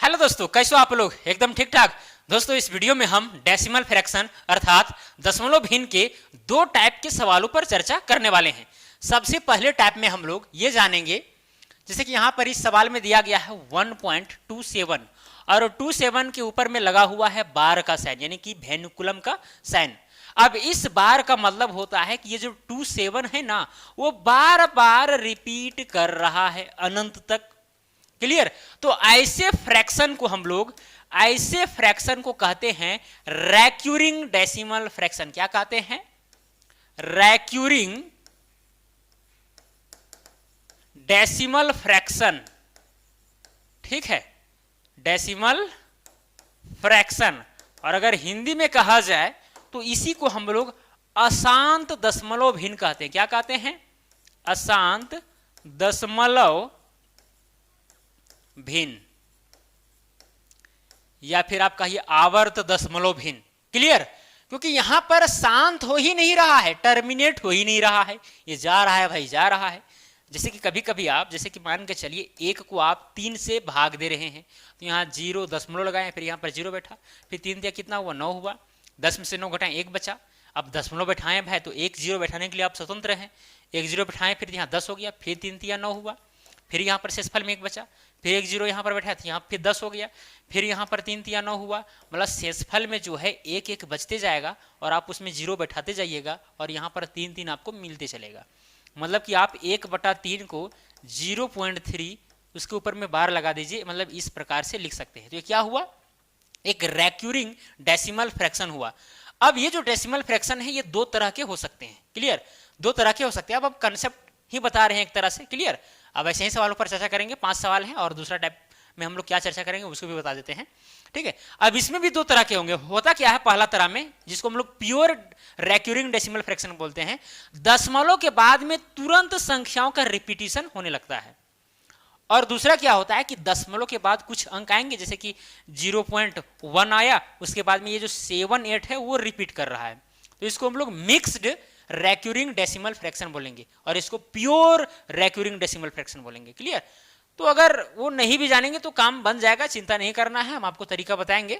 Hello दोस्तों, कैसे हो आप लोग? एकदम ठीक ठाक। दोस्तों, इस वीडियो में हम डेसिमल फ्रैक्शन अर्थात दशमलव भिन्न के दो टाइप के सवालों पर चर्चा करने वाले हैं। सबसे पहले टाइप में हम लोग ये जानेंगे, जैसे कि यहाँ पर इस सवाल में दिया गया है 1.27 और 27 के ऊपर में लगा हुआ है बार का साइन, यानी कि वेनिकुलम का साइन। अब इस बार का मतलब होता है कि ये जो 27 है ना, वो बार बार रिपीट कर रहा है अनंत तक। क्लियर? तो ऐसे फ्रैक्शन को कहते हैं रैक्यूरिंग डेसिमल फ्रैक्शन। क्या कहते हैं? रैक्यूरिंग डेसिमल फ्रैक्शन। ठीक है, डेसिमल फ्रैक्शन। और अगर हिंदी में कहा जाए तो इसी को हम लोग अशांत दशमलव भिन्न कहते हैं। क्या कहते हैं? अशांत दशमलव भिन्न, या फिर आप कहिए आवर्त दशमलव भिन्न। क्लियर? क्योंकि यहां पर शांत हो ही नहीं रहा है, टर्मिनेट हो ही नहीं रहा है, ये जा रहा है भाई, जा रहा है। जैसे कि कभी कभी आप, जैसे कि मान के चलिए एक को आप 3 से भाग दे रहे हैं, तो यहाँ 0 दशमलव लगाए, फिर यहाँ पर 0 बैठा, फिर 3 दिया, कितना हुआ? 9 हुआ। 10 में से 9 घटाएं, 1 बचा। अब दशमलव बैठाएं भाई, तो 1 0 बैठाने के लिए आप स्वतंत्र हैं। 1 0 बैठाएं, फिर यहाँ 10 हो गया, फिर 3 दिया 9 हुआ, फिर यहाँ पर शेषफल में 1 बचा, फिर 1 0 यहाँ पर बैठा था, यहाँ फिर 10 हो गया, फिर यहाँ पर 3 तिया 9 हुआ। मतलब शेषफल में जो है 1 1 बचते जाएगा और आप उसमें 0 बैठाते जाइएगा और यहाँ पर 3 3 आपको मिलते चलेगा। मतलब कि आप 1/3 को 0.3 उसके ऊपर में बार लगा दीजिए, मतलब इस प्रकार से लिख सकते हैं। तो ये क्या हुआ? एक रैक्यूरिंग डेसिमल फ्रैक्शन हुआ। अब ये जो डेसिमल फ्रैक्शन है ये दो तरह के हो सकते हैं। क्लियर? दो तरह के हो सकते हैं। अब कंसेप्ट ही बता रहे हैं एक तरह से। क्लियर? अब ऐसे ही सवालों पर चर्चा करेंगे। 5 सवाल हैं और दूसरा टाइप में हम लोग क्या चर्चा करेंगे उसको भी बता देते हैं। ठीक है, अब इसमें भी दो तरह के होंगे। होता क्या है पहला तरह में, जिसको हम लोग प्योर रैक्यूरिंग डेसिमल फ्रैक्शन बोलते हैं, दशमलव के बाद में तुरंत संख्याओं का रिपीटिशन होने लगता है। और दूसरा क्या होता है कि दशमलव के बाद कुछ अंक आएंगे, जैसे कि 0.1 आया, उसके बाद में ये जो 7 8 है वो रिपीट कर रहा है। तो इसको हम लोग मिक्स्ड रैक्यूरिंग डेसिमल फ्रैक्शन बोलेंगे और इसको प्योर रैक्यूरिंग डेसिमल फ्रैक्शन बोलेंगे। क्लियर? तो अगर वो नहीं भी जानेंगे तो काम बन जाएगा, चिंता नहीं करना है, हम आपको तरीका बताएंगे।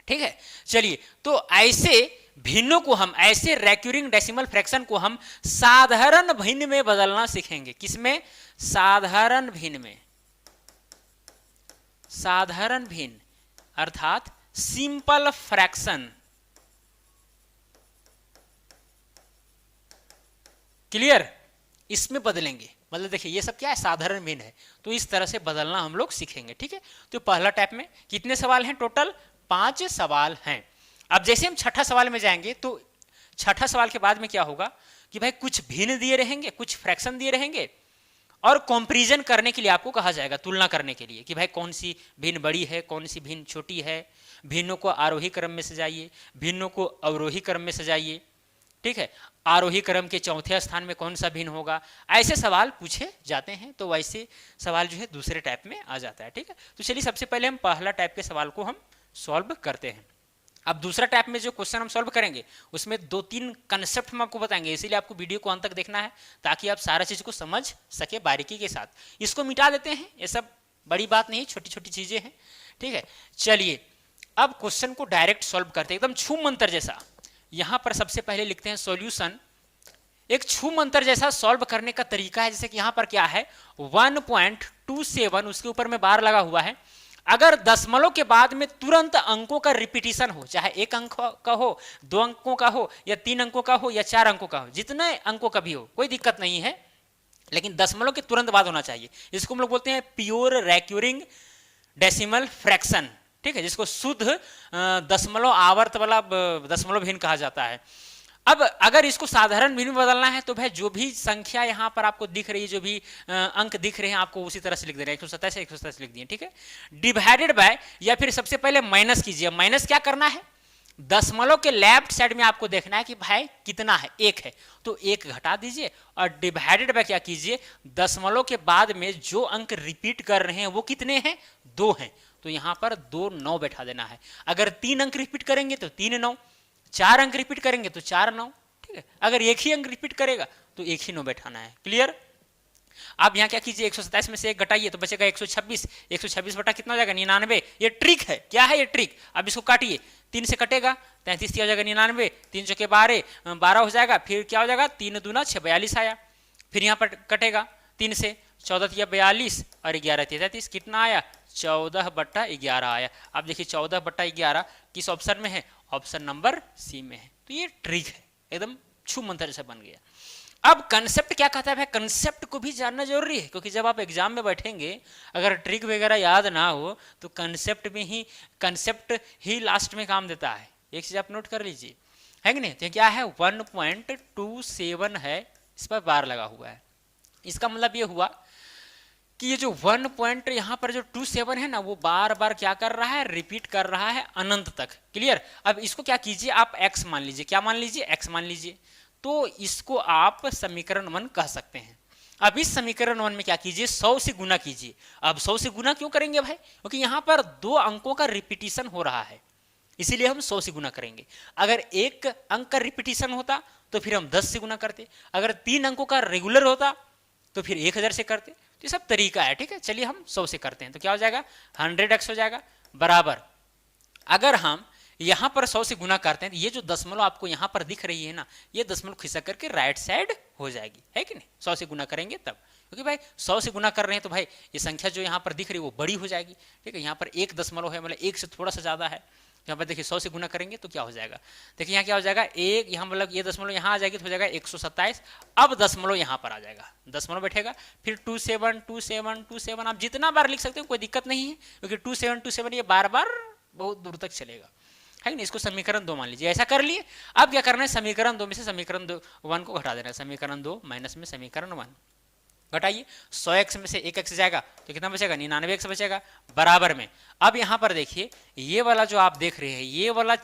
ठीक है, चलिए। तो ऐसे भिन्नों को हम, ऐसे रैक्यूरिंग डेसिमल फ्रैक्शन को हम साधारण भिन्न में बदलना सीखेंगे। किसमें? साधारण भिन्न में। साधारण भिन्न अर्थात सिंपल फ्रैक्शन। क्लियर? इसमें बदलेंगे। मतलब देखिए ये सब क्या है? साधारण भिन्न है, तो इस तरह से बदलना हम लोग सीखेंगे। ठीक है, तो पहला टाइप में कितने सवाल हैं? टोटल 5 सवाल हैं। अब जैसे हम छठा सवाल में जाएंगे तो छठा सवाल के बाद में क्या होगा कि भाई कुछ भिन्न दिए रहेंगे, कुछ फ्रैक्शन दिए रहेंगे और कंपैरिजन करने के लिए आपको कहा जाएगा, तुलना करने के लिए कि भाई कौन सी भिन्न बड़ी है, कौन सी भिन्न छोटी है। भिन्नों को आरोही क्रम में सजाइए, भिन्नों को अवरोही क्रम में सजाइए। ठीक है, आरोही क्रम के चौथे स्थान में कौन सा भिन्न होगा, ऐसे सवाल पूछे जाते हैं। तो वैसे सवाल जो है दूसरे टाइप में आ जाता है। ठीक है, तो चलिए सबसे पहले हम पहला टाइप के सवाल को हम सॉल्व करते हैं। अब दूसरा टाइप में जो क्वेश्चन हम सॉल्व करेंगे उसमें 2-3 कंसेप्ट हम आपको बताएंगे, इसीलिए आपको वीडियो को अंत तक देखना है ताकि आप सारा चीज को समझ सके बारीकी के साथ। इसको मिटा देते हैं, ये सब बड़ी बात नहीं, छोटी छोटी चीजें हैं। ठीक है, चलिए अब क्वेश्चन को डायरेक्ट सॉल्व करते हैं, एकदम छू मंतर जैसा। यहां पर सबसे पहले लिखते हैं सॉल्यूशन। एक छू मंतर जैसा सॉल्व करने का तरीका है, जैसे कि यहां पर क्या है 1.27, उसके ऊपर में बार लगा हुआ है। अगर दशमलव के बाद में तुरंत अंकों का रिपीटिशन हो, चाहे 1 अंक का हो, 2 अंकों का हो, या 3 अंकों का हो, या 4 अंकों का हो, जितने अंकों का भी हो कोई दिक्कत नहीं है, लेकिन दशमलव के तुरंत बाद होना चाहिए। इसको हम लोग बोलते हैं प्योर रैक्यूरिंग डेसिमल फ्रैक्शन। ठीक है, जिसको शुद्ध दशमलव आवर्त वाला दशमलव भिन्न कहा जाता है। अब अगर इसको साधारण भिन्न में बदलना है तो भाई जो भी संख्या यहाँ पर आपको दिख रही है, जो भी अंक दिख रहे हैं, आपको उसी तरह से लिख देना है। 127 से 127 लिख दिए। ठीक है, डिवाइडेड बाय, या फिर सबसे पहले माइनस कीजिए। माइनस क्या करना है? दशमलव के लेफ्ट साइड में आपको देखना है कि भाई कितना है, 1 है, तो 1 घटा दीजिए और डिवाइडेड बाय क्या कीजिए, दशमलव के बाद में जो अंक रिपीट कर रहे हैं वो कितने हैं? 2 हैं, तो यहां पर 2 9 बैठा देना है। अगर 3 अंक रिपीट करेंगे तो 3 9, 4 अंक रिपीट करेंगे तो 4 9। ठीक है, अगर एक ही अंक रिपीट करेगा तो एक ही 9 बैठाना है। क्लियर? आप यहाँ क्या कीजिए 127 में से एक घटाइए तो बचेगा 126। 126 बटा कितना हो जाएगा 99। ये ट्रिक है, क्या है ये ट्रिक। अब इसको काटिए, 3 से कटेगा 33 हो जाएगा 99, 3 चौके 12, 12 हो जाएगा। फिर क्या हो जाएगा 3 दूना 6, 42 आया। फिर यहाँ पर कटेगा 3 से, 14 तिया 42 और 11 तिया 33, कितना आया 14/11 आया। अब देखिए 14/11 किस ऑप्शन में है, ऑप्शन नंबर सी में है। तो ये ट्रिक है, एकदम छू मंतर से बन गया। अब कंसेप्ट क्या कहता है भाई, कंसेप्ट को भी जानना जरूरी है, क्योंकि जब आप एग्जाम में बैठेंगे अगर ट्रिक वगैरह याद ना हो तो कंसेप्ट ही लास्ट में काम देता है। एक चीज आप नोट कर लीजिए, है कि नहीं। तो क्या है 1.27 है, इस पर बार लगा हुआ है। इसका मतलब ये हुआ कि ये जो 1 पॉइंट यहाँ पर जो 27 है ना, वो बार बार क्या कर रहा है, रिपीट कर रहा है अनंत तक। क्लियर। अब इसको क्या कीजिए, आप x मान लीजिए, क्या मान लीजिए, x मान लीजिए। तो इसको आप समीकरण 1 कह सकते हैं। अब इस समीकरण 1 में क्या कीजिए, 100 से गुना कीजिए। अब 100 से गुना क्यों करेंगे भाई, क्योंकि यहाँ पर 2 अंकों का रिपीटिशन हो रहा है, इसीलिए हम 100 से गुना करेंगे। अगर एक अंक का रिपीटिशन होता तो फिर हम 10 से गुना करते, अगर 3 अंकों का रेगुलर होता तो फिर 1000 से करते। तो ये सब तरीका है, ठीक है। चलिए हम 100 से करते हैं, तो क्या हो जाएगा 100x हो जाएगा बराबर। अगर हम यहां पर 100 से गुना करते हैं तो ये जो दशमलव आपको यहां पर दिख रही है ना, ये दशमलव खिसक करके राइट साइड हो जाएगी, है कि नहीं। 100 से गुना करेंगे तब, क्योंकि भाई 100 से गुना कर रहे हैं तो भाई ये संख्या जो यहां पर दिख रही है वो बड़ी हो जाएगी, ठीक है। यहां पर 1 दशमलव है, मतलब 1 से थोड़ा सा ज्यादा है। यहाँ पर देखिए 100 से गुना करेंगे तो क्या हो जाएगा, देखिए यहाँ क्या हो जाएगा, एक यहाँ मतलब ये दशमलव यहाँ आ जाएगी तो हो जाएगा 127। अब दशमलव यहाँ पर आ जाएगा, दशमलव बैठेगा, फिर 27 27 27 आप जितना बार लिख सकते हो, कोई दिक्कत नहीं है, क्योंकि 27 27 ये बार बार बहुत दूर तक चलेगा, है ना। इसको समीकरण 2 मान लीजिए, ऐसा कर लिए। अब क्या करना है, समीकरण 2 में से समीकरण 1 को घटा देना है। समीकरण 2 माइनस में समीकरण 1 घटाइए। 100x में से 1x जाएगा तो कितना बचेगा 99x बचेगा बराबर में। अब यहाँ पर देखिए ये वाला जो आप देख रहे हैं, ये वाला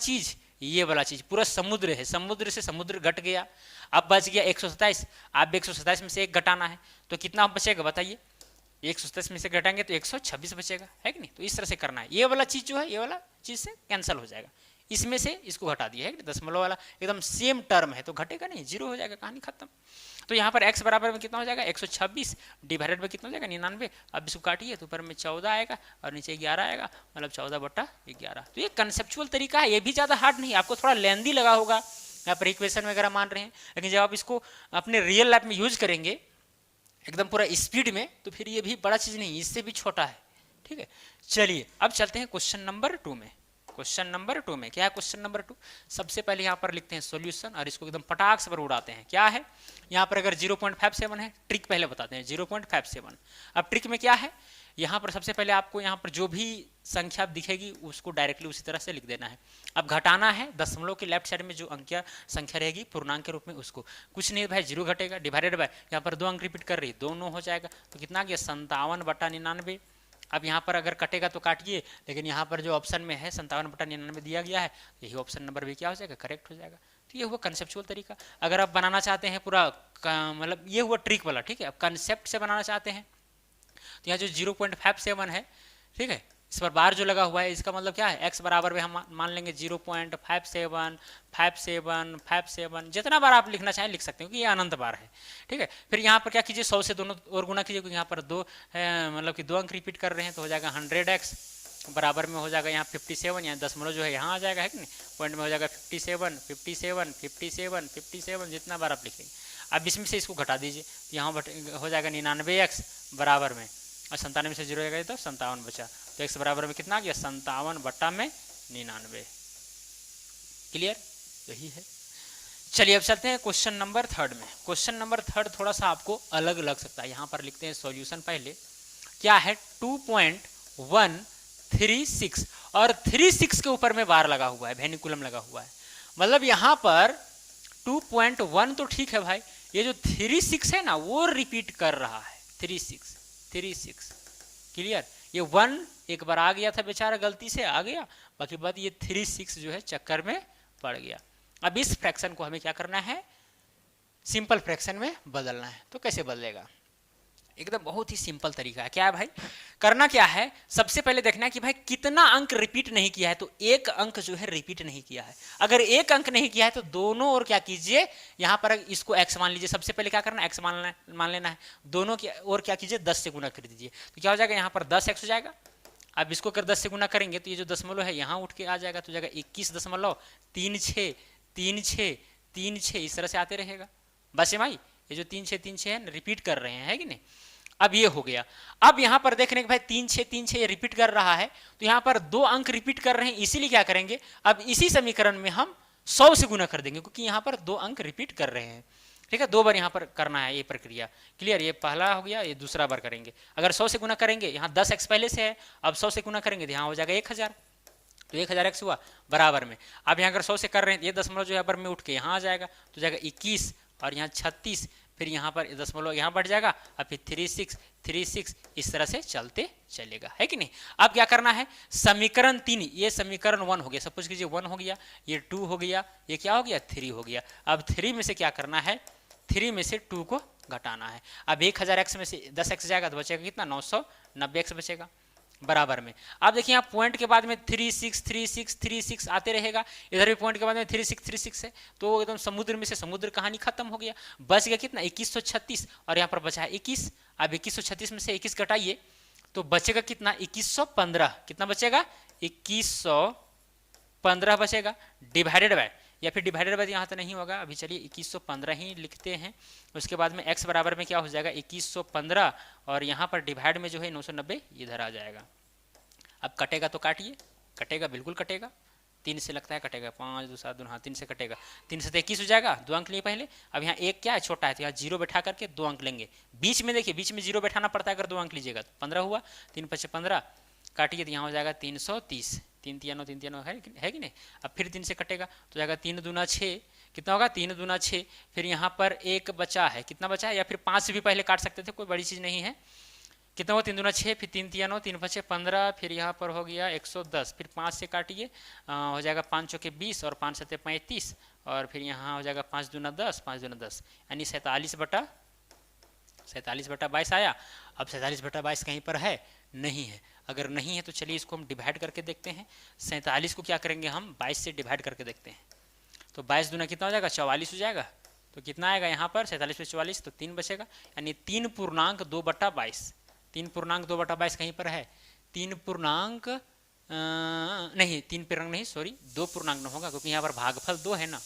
चीज पूरा समुद्र है, समुद्र से समुद्र घट गया। अब बच गया 127। अब 127 में से 1 घटाना है तो कितना बचेगा बताइए, 127 में से घटाएंगे तो 126 बचेगा, है कि नहीं। तो इस तरह से करना है। ये वाला चीज जो है, ये वाला चीज से कैंसिल हो जाएगा, इसमें से इसको घटा दिया है, दशमलव वाला एकदम सेम टर्म है तो घटेगा नहीं, 0 हो जाएगा, कहानी खत्म। तो यहाँ पर x बराबर में कितना हो जाएगा 126 डिवाइडेड में कितना हो जाएगा 99। अब इसको काटिए तो ऊपर में 14 आएगा और नीचे 11 आएगा, मतलब 14/11। तो ये कंसेप्चुअल तरीका है, ये भी ज़्यादा हार्ड नहीं, आपको थोड़ा लेंदी लगा होगा, यहाँ पर इक्वेशन वगैरह मान रहे हैं, लेकिन जब आप इसको अपने रियल लाइफ में यूज करेंगे एकदम पूरा स्पीड में तो फिर ये भी बड़ा चीज़ नहीं, इससे भी छोटा है, ठीक है। चलिए अब चलते हैं क्वेश्चन नंबर 2 में। क्वेश्चन नंबर 2 में क्या है, क्वेश्चन नंबर 2 सबसे पहले यहाँ पर लिखते हैं सॉल्यूशन और इसको एकदम पटाख से पर उड़ाते हैं। क्या है यहाँ पर, अगर 0.57 है, ट्रिक पहले बताते हैं 0.57। अब ट्रिक में क्या है, यहाँ पर सबसे पहले आपको यहाँ पर जो भी संख्या दिखेगी उसको डायरेक्टली उसी तरह से लिख देना है। अब घटाना है, दशमलव के लेफ्ट साइड में जो अंक संख्या रहेगी पूर्णांक के रूप में उसको, कुछ नहीं भाई 0 घटेगा, डिवाइडेड बाय यहाँ पर 2 अंक रिपीट कर रही है, 2 9 हो जाएगा तो कितना गया 57/99। अब यहाँ पर अगर कटेगा तो काटिए, लेकिन यहाँ पर जो ऑप्शन में है 57/99 दिया गया है, यही ऑप्शन नंबर भी क्या हो जाएगा, करेक्ट हो जाएगा। तो ये हुआ कंसेप्चुअल तरीका। अगर आप बनाना चाहते हैं पूरा मतलब ये हुआ ट्रिक वाला, ठीक है। अब कंसेप्ट से बनाना चाहते हैं तो यहाँ जो 0.57 है, ठीक है, इस पर बार जो लगा हुआ है इसका मतलब क्या है, x बराबर में हम मान लेंगे 0.57 57 57, जितना बार आप लिखना चाहें लिख सकते हैं क्योंकि ये अनंत बार है, ठीक है। फिर यहाँ पर क्या कीजिए 100 से दोनों और गुना कीजिए, क्योंकि यहाँ पर 2 मतलब कि 2 अंक रिपीट कर रहे हैं तो हो जाएगा 100x बराबर में हो जाएगा यहाँ 57, यहाँ दशमलव जो है यहाँ आ जाएगा, है कि नहीं, पॉइंट में हो जाएगा 57 57 57 57, जितना बार आप लिखेंगे। अब इसमें से इसको घटा दीजिए तो यहाँ हो जाएगा 99x बराबर में, और 97 से 0 हो गया तो 57 बचा, तो x बराबर में कितना आ गया 57/99। क्लियर, यही है। चलिए अब चलते हैं क्वेश्चन नंबर 3 में। क्वेश्चन नंबर 3 थोड़ा सा आपको अलग लग सकता है, यहाँ पर लिखते हैं सॉल्यूशन पहले। क्या है 2.136 और 36 के ऊपर में बार लगा हुआ है, वेनिकुलम लगा हुआ है, मतलब यहाँ पर 2.1 तो ठीक है भाई, ये जो 36 है ना वो रिपीट कर रहा है, 36। क्लियर, ये 1 एक बार आ गया था बेचारा, गलती से आ गया, बाकी बात ये 36 जो है चक्कर में पड़ गया। अब इस फ्रैक्शन को हमें क्या करना है, सिंपल फ्रैक्शन में बदलना है। तो कैसे बदलेगा, एकदम बहुत ही सिंपल तरीका है। क्या है भाई, करना क्या है, सबसे पहले देखना है कि भाई कितना अंक रिपीट नहीं किया है। तो एक अंक जो है रिपीट नहीं किया है। अगर एक अंक नहीं किया है तो दोनों ओर क्या कीजिए, यहां पर इसको x मान लीजिए। सबसे पहले क्या करना है, x मान लेना है। दोनों की ओर क्या कीजिए, 10 से गुना कर दीजिए। तो क्या हो जाएगा, यहाँ पर 10x हो जाएगा। अब इसको अगर 10 से गुना करेंगे तो ये जो दशमलव है यहाँ उठ के आ जाएगा, तो जाएगा 21.36 इस तरह से आते रहेगा। बस भाई ये जो 3 6 है रिपीट कर रहे हैं, है कि नहीं। अब ये हो गया। अब यहां पर देख रहे हैं कि भाई 3 6 ये रिपीट कर रहा है, तो यहां पर 2 अंक रिपीट कर रहे हैं, इसीलिए क्या करेंगे, अब इसी समीकरण में हम 100 से गुना कर देंगे, क्योंकि यहां पर 2 अंक रिपीट कर रहे हैं। ठीक है, 2 बार यहां पर करना है ये प्रक्रिया। क्लियर, ये पहला हो गया, ये दूसरा बार करेंगे। अगर 100 से गुना करेंगे, यहाँ 10x पहले से है, अब 100 से गुना करेंगे तो यहाँ हो जाएगा 1000, तो 1000x हुआ बराबर में। अब यहाँ अगर 100 से कर रहे हैं, ये दशमलव जो है पर में उठ के यहाँ आ जाएगा, तो जाएगा 21 और यहाँ 36, फिर यहाँ पर दशमलव यहाँ बढ़ जाएगा, और फिर 36 इस तरह से चलते चलेगा, है कि नहीं। अब क्या करना है, समीकरण 3, ये समीकरण 1 हो गया, सपोज कीजिए 1 हो गया, ये 2 हो गया, ये क्या हो गया 3 हो गया। अब 3 में से क्या करना है, 3 में से 2 को घटाना है। अब 1000x में से 10x जाएगा तो बचेगा कितना, 990x बचेगा बराबर में। अब देखिए यहाँ पॉइंट के बाद में 36 आते रहेगा, इधर भी पॉइंट के बाद में 36 है, तो एकदम समुद्र में से समुद्र कहानी खत्म हो गया। बच गया कितना, 2136, और यहाँ पर बचा है 21। अब 2136 में से 21 घटाइए तो बचेगा कितना, 2115। कितना बचेगा, 2115 बचेगा, डिवाइडेड बाय, या फिर डिवाइडेड बाय यहाँ तो नहीं होगा, अभी चलिए 2115 ही लिखते हैं। उसके बाद में x बराबर में क्या हो जाएगा, 2115, और यहाँ पर डिवाइड में जो है 990 इधर आ जाएगा। अब कटेगा तो काटिए, कटेगा बिल्कुल कटेगा, 3 से लगता है कटेगा, 5 2 7 2, हाँ 3 से कटेगा, 3 से तो 21 हो जाएगा, 2 अंक लिए पहले। अब यहाँ एक क्या है, छोटा है, तो यहाँ 0 बैठा करके 2 अंक लेंगे। बीच में देखिए, बीच में 0 बैठाना पड़ता है, अगर 2 अंक लीजिएगा तो 15 हुआ, 3 5 15, काटिए तो यहाँ हो जाएगा 330, 3 3 9 3 3 है कि नहीं। अब फिर 3 से कटेगा तो जाएगा 3 दूना 6, कितना होगा 3 दूना 6, फिर यहाँ पर एक बचा है, कितना बचा है, या फिर 5 से भी पहले काट सकते थे, कोई बड़ी चीज़ नहीं है। कितना हुआ 3 दूना 6, फिर 3 3 9, 3 5 15, फिर यहाँ पर हो गया 110, फिर 5 से काटिए हो जाएगा 5 चौके 20 और 5 सत्ते 35, और फिर यहाँ हो जाएगा 5 दूना 10, 5 दूना 10, यानी 47/22 आया। अब 47/22 कहीं पर है, नहीं है। अगर नहीं है तो चलिए इसको हम डिवाइड करके देखते हैं। 47 को क्या करेंगे हम, 22 से डिवाइड करके देखते हैं। तो 22 दूना कितना हो जाएगा, 44 हो जाएगा। तो कितना आएगा यहाँ पर 47 पे 44, तो 3 बचेगा, यानी 3.2/22। 3.2/22 कहीं पर है, 3 पूर्णांक नहीं, 3 पूर्णांक नहीं, सॉरी 2 पूर्णांक न होगा, क्योंकि यहाँ पर भागफल 2 है ना,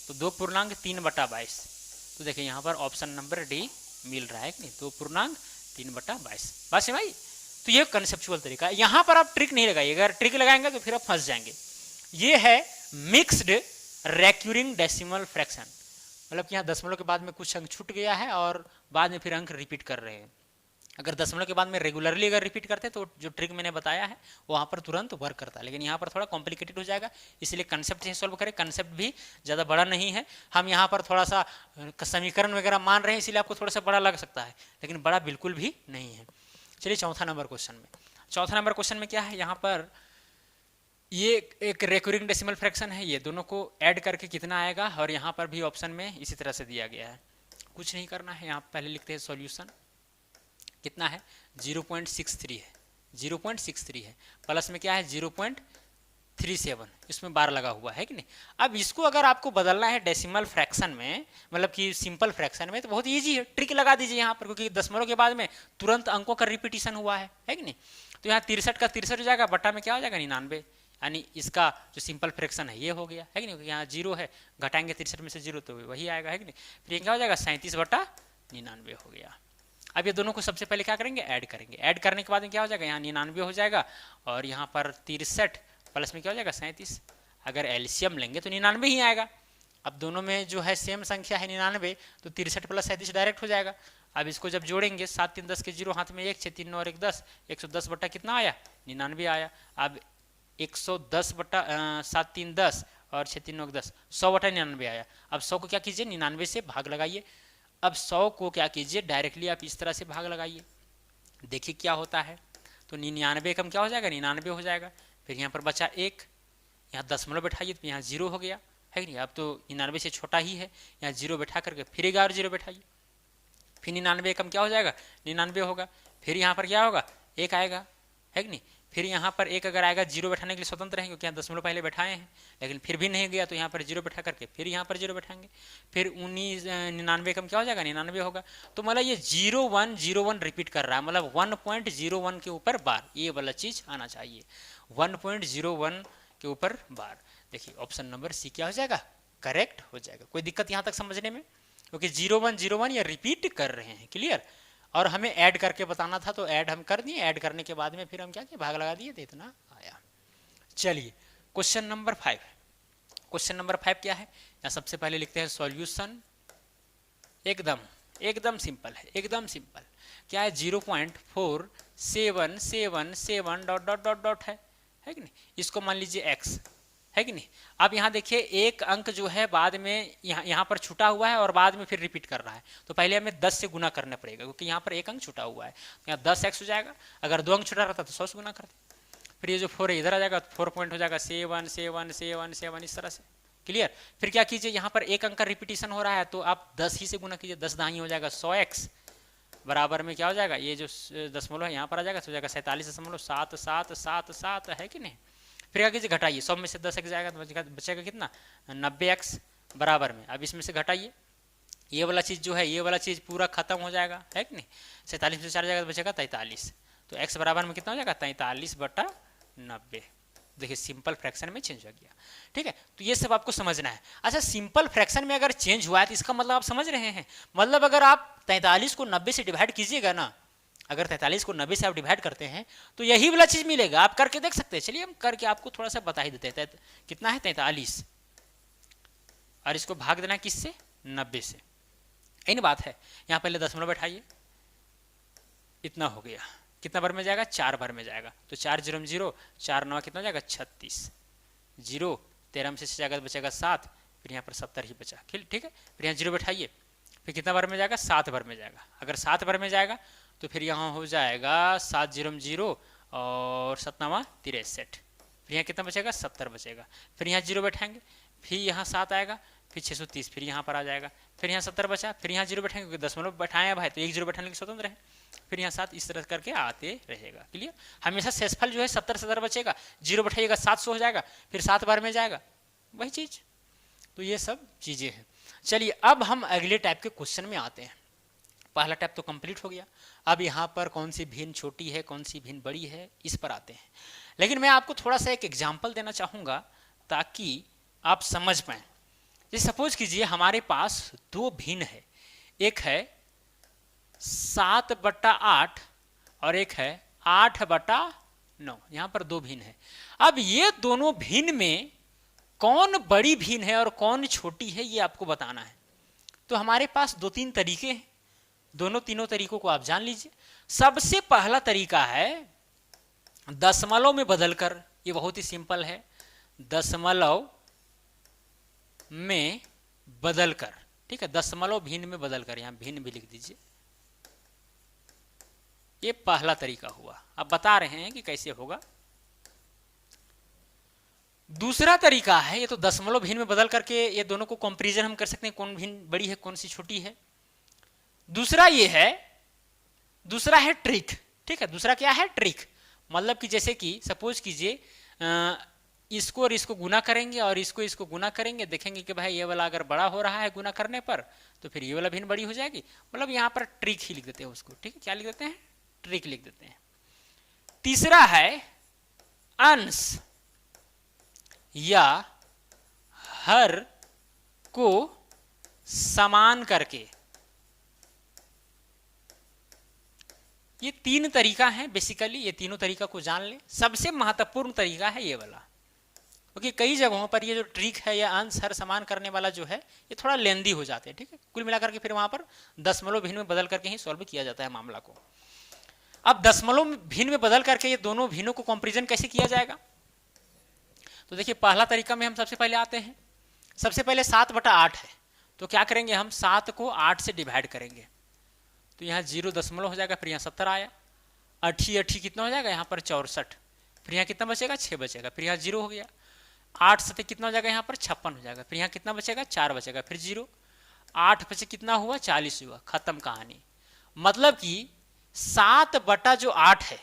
तो 2.3/22। तो देखिए यहाँ पर ऑप्शन नंबर डी मिल रहा है कि नहीं, 2.3/22। बस है भाई। तो ये कंसेप्चुअल तरीका है, यहाँ पर आप ट्रिक नहीं लगाइए, अगर ट्रिक लगाएंगे तो फिर आप फंस जाएंगे। ये है मिक्स्ड रेक्यूरिंग डेसिमल फ्रैक्शन, मतलब कि यहाँ दशमलव के बाद में कुछ अंक छूट गया है और बाद में फिर अंक रिपीट कर रहे हैं। अगर दशमलव के बाद में रेगुलरली अगर रिपीट करते तो जो ट्रिक मैंने बताया है वहाँ पर तुरंत वर्क करता है, लेकिन यहाँ पर थोड़ा कॉम्प्लिकेटेड हो जाएगा, इसलिए कंसेप्ट से सॉल्व करें। कंसेप्ट भी ज़्यादा बड़ा नहीं है, हम यहाँ पर थोड़ा सा समीकरण वगैरह मान रहे हैं, इसीलिए आपको थोड़ा सा बड़ा लग सकता है, लेकिन बड़ा बिल्कुल भी नहीं है। चलिए चौथा नंबर क्वेश्चन में क्या है, यहाँ पर ये एक रेकरिंग डेसिमल फ्रैक्शन है, ये दोनों को ऐड करके कितना आएगा, और यहाँ पर भी ऑप्शन में इसी तरह से दिया गया है। कुछ नहीं करना है, यहाँ पहले लिखते हैं सॉल्यूशन, कितना है 0.63 है, 0.63 है, प्लस में क्या है 0.37, इसमें बार लगा हुआ है कि नहीं। अब इसको अगर आपको बदलना है डेसिमल फ्रैक्शन में, मतलब कि सिंपल फ्रैक्शन में, तो बहुत ईजी है, ट्रिक लगा दीजिए यहाँ पर, क्योंकि दशमलव के बाद में तुरंत अंकों का रिपीटिशन हुआ है कि नहीं। तो यहाँ 63 का 63 हो जाएगा, बटा में क्या हो जाएगा 99, यानी इसका जो सिंपल फ्रैक्शन है ये हो गया, है कि नहीं, क्योंकि यहाँ 0 है, घटाएंगे 63 में से 0 तो वही आएगा, है कि नहीं। फिर ये क्या हो जाएगा 37/99 हो गया। अब ये दोनों को सबसे पहले क्या करेंगे, ऐड करेंगे, ऐड करने के बाद में क्या हो जाएगा, यहाँ 99 हो जाएगा, और यहाँ पर 63 प्लस में क्या हो जाएगा 37, अगर एलसीएम लेंगे तो 99 ही आएगा। अब दोनों में जो है सेम संख्या है 99, तो 63 + 37 डायरेक्ट हो जाएगा। अब इसको जब जोड़ेंगे 7 3 10 के 0, हाथ में 1 6 3 9 और 1 10, 110 बटा कितना आया 99 आया। अब 110 बटा 7 3 10 और 6 3 9 10, 100/99 आया। अब 100 को क्या कीजिए 99 से भाग लगाइए। अब 100 को क्या कीजिए डायरेक्टली आप इस तरह से भाग लगाइए, देखिए क्या होता है। तो 99 कम क्या हो जाएगा 99 हो जाएगा। फिर यहाँ पर बचा 1, यहाँ दशमलव बैठाइए तो यहाँ 0 हो गया, है कि नहीं। अब तो 99 से छोटा ही है, यहाँ 0 बैठा करके फिर एक और 0 बैठाइए, फिर 99 एकम क्या हो जाएगा, 99 होगा। फिर यहाँ पर क्या होगा, 1 आएगा, है कि नहीं। फिर यहाँ पर 1 अगर आएगा, 0 बैठाने के लिए स्वतंत्र है क्योंकि यहाँ दशमलव पहले बैठाए हैं, लेकिन फिर भी नहीं गया तो यहाँ पर 0 बैठा करके फिर यहाँ पर 0 बैठाएंगे। फिर 99 एकम क्या हो जाएगा, 99 होगा। तो मतलब ये 0101 रिपीट कर रहा है, मतलब 1.01 के ऊपर बार, ये वाला चीज़ आना चाहिए, 1.01 के ऊपर बार। देखिए ऑप्शन नंबर सी क्या हो जाएगा, करेक्ट हो जाएगा। कोई दिक्कत यहाँ तक समझने में, क्योंकि 0101 ये रिपीट कर रहे हैं, क्लियर। और हमें ऐड करके बताना था तो ऐड हम कर दिए, ऐड करने के बाद में फिर हम क्या किए, भाग लगा दिए तो इतना आया। चलिए क्वेश्चन नंबर 5। क्वेश्चन नंबर 5 क्या है, यहाँ सबसे पहले लिखते हैं सॉल्यूशन। एकदम सिंपल है, एकदम सिंपल। क्या है, 0.4777 डॉट डॉट डॉट डॉट है कि नहीं। इसको मान लीजिए x, है कि नहीं। अब यहाँ देखिए एक अंक जो है बाद में यहाँ पर छूटा हुआ है और बाद में फिर रिपीट कर रहा है, तो पहले हमें 10 से गुना करना पड़ेगा क्योंकि यहाँ पर एक अंक छूटा हुआ है, तो यहाँ 10x हो जाएगा। अगर 2 अंक छूटा रहता तो 100 से गुना करते। फिर ये जो 4 है इधर आ जाएगा, 4 पॉइंट हो जाएगा 7 इस तरह से, क्लियर। फिर क्या कीजिए, यहाँ पर एक अंक का रिपीटिशन हो रहा है तो आप 10 ही से गुना कीजिए, 10 दाही हो जाएगा 100x बराबर में क्या हो जाएगा, ये जो दशमलव है यहाँ पर आ जाएगा, तो हो जाएगा 47.777 है कि नहीं। फिर क्या कीजिए, घटाइए, 100 में से 10x जाएगा तो बचेगा कितना, 90x बराबर में। अब इसमें से घटाइए, ये वाला चीज़ जो है, ये वाला चीज़ पूरा खत्म हो जाएगा, है कि नहीं। 47 में से 4 जाएगा तो बचेगा 43, तो x बराबर में कितना हो जाएगा, 43/90। देखिए सिंपल फ्रैक्शन में चेंज हो गया, ठीक है। तो ये सब आपको समझना है। अच्छा, सिंपल फ्रैक्शन में अगर चेंज हुआ है तो इसका मतलब आप समझ रहे हैं, मतलब अगर आप 43 को 90 से डिवाइड कीजिएगा ना, अगर 43 को 90 से आप डिवाइड करते हैं तो यही वाला चीज मिलेगा। आप करके देख सकते हैं, चलिए हम करके आपको थोड़ा सा बता ही देते हैं। कितना है 43, और इसको भाग देना किससे, 90 से, इन बात है। यहाँ पहले दशमलव बैठाइए, इतना हो गया, कितना बार में जाएगा, 4 बार में जाएगा, तो 4 0 0 4 9 कितना हो जाएगा 36, 0 13 में से जाएगा तो बचेगा 7, फिर यहाँ पर 70 ही बचा, ठीक है। फिर यहाँ 0 बैठाइए, फिर कितना बार में जाएगा, 7 बार में जाएगा। अगर 7 बार में जाएगा तो फिर यहाँ हो जाएगा 7 0 0 और 7 9 63, फिर यहाँ कितना बचेगा, 70 बचेगा। फिर यहाँ 0 बैठाएंगे, फिर यहाँ 7 आएगा, फिर 630, फिर यहाँ पर आ जाएगा, फिर यहाँ 70 बचा, फिर यहाँ 0 बैठाएंगे क्योंकि दशमलव बैठाए हैं भाई, तो 1 0 बैठाने के स्वतंत्र है। फिर यहाँ 7, इस तरह करके आते रहेगा, क्लियर। हमेशा शेषफल जो है 70 बचेगा, 0 बैठाइएगा 700 हो जाएगा, फिर 7 बार में जाएगा, वही चीज़। तो ये सब चीज़ें हैं। चलिए अब हम अगले टाइप के क्वेश्चन में आते हैं। पहला टाइप तो कंप्लीट हो गया, अब यहाँ पर कौन सी भिन्न छोटी है, कौन सी भिन्न बड़ी है, इस पर आते हैं। लेकिन मैं आपको थोड़ा सा एक एग्जाम्पल देना चाहूँगा ताकि आप समझ पाएँ। जैसे सपोज कीजिए हमारे पास 2 भिन्न है, एक है 7/8 और एक है 8/9। यहाँ पर 2 भिन्न है। अब ये दोनों भिन्न में कौन बड़ी भिन्न है और कौन छोटी है, ये आपको बताना है। तो हमारे पास 2-3 तरीके हैं, तीनों तरीकों को आप जान लीजिए। सबसे पहला तरीका है दशमलव में बदलकर, ये बहुत ही सिंपल है, दशमलव में बदलकर, ठीक है, दशमलव भिन्न में बदलकर, यहां भिन्न भी लिख दीजिए। ये पहला तरीका हुआ, अब बता रहे हैं कि कैसे होगा। दूसरा तरीका है, ये तो दशमलव भिन्न में बदल करके ये दोनों को कंपैरिजन हम कर सकते हैं, कौन भिन्न बड़ी है कौन सी छोटी है। दूसरा ये है, दूसरा है ट्रिक, ठीक है। दूसरा क्या है, ट्रिक, मतलब कि जैसे कि सपोज कीजिए इसको और इसको गुना करेंगे और इसको गुना करेंगे, देखेंगे कि भाई ये वाला अगर बड़ा हो रहा है गुना करने पर तो फिर ये वाला भिन्न बड़ी हो जाएगी। मतलब यहाँ पर ट्रिक ही लिख देते हैं उसको, ठीक है। क्या लिख देते हैं, ट्रिक लिख देते हैं। तीसरा है अंश या हर को समान करके। ये 3 तरीका है बेसिकली, ये तीनों तरीका को जान लें। सबसे महत्वपूर्ण तरीका है ये वाला, क्योंकि कई जगहों पर ये जो ट्रिक है या अंश हर समान करने वाला जो है ये थोड़ा लेंदी हो जाते हैं, ठीक है। कुल मिलाकर के फिर वहां पर दशमलव भिन्न में बदल करके ही सॉल्व किया जाता है मामला को। अब दशमलव भिन्न में बदल करके ये दोनों भिन्नों को कंपैरिजन कैसे किया जाएगा, तो देखिए पहला तरीका में हम सबसे पहले आते हैं। सबसे पहले 7/8 है, तो क्या करेंगे हम 7 को 8 से डिवाइड करेंगे, तो यहाँ 0 दशमलव हो जाएगा, फिर यहाँ 70 आया, 8 कितना हो जाएगा यहाँ पर 64, फिर यहाँ कितना बचेगा 6 बचेगा, फिर यहाँ 0 हो गया, 8 7 कितना हो जाएगा यहाँ पर 56 हो जाएगा, फिर यहाँ कितना बचेगा 4 बचेगा, फिर 0, 8 बचे कितना हुआ 40 हुआ, खत्म कहानी। मतलब कि 7/8 है,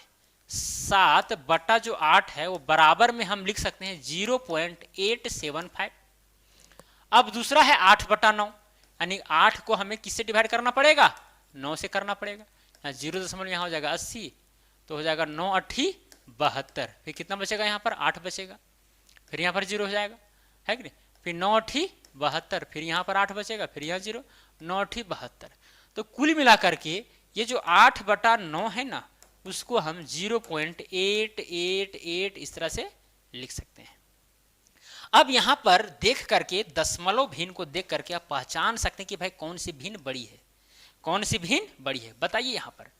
7/8 है वो बराबर में हम लिख सकते हैं 0.875। अब दूसरा है 8/9, यानी 8 को हमें किससे डिवाइड करना पड़ेगा, 9 से करना पड़ेगा। यहाँ 0 यहाँ हो जाएगा 80, तो हो जाएगा 9 8 72। फिर कितना बचेगा यहाँ पर 8 बचेगा, फिर यहाँ पर 0 हो जाएगा, है कि नहीं। फिर 9 8 72, फिर यहाँ पर 8 बचेगा, फिर यहाँ 0, 9 8 72। तो कुल मिलाकर के ये जो 8/9 है ना, उसको हम 0.888 इस तरह से लिख सकते हैं। अब यहां पर देख करके दशमलव भिन्न को देख करके आप पहचान सकते हैं कि भाई कौन सी भिन्न बड़ी है, कौन सी भिन्न बड़ी है। बताइए यहां पर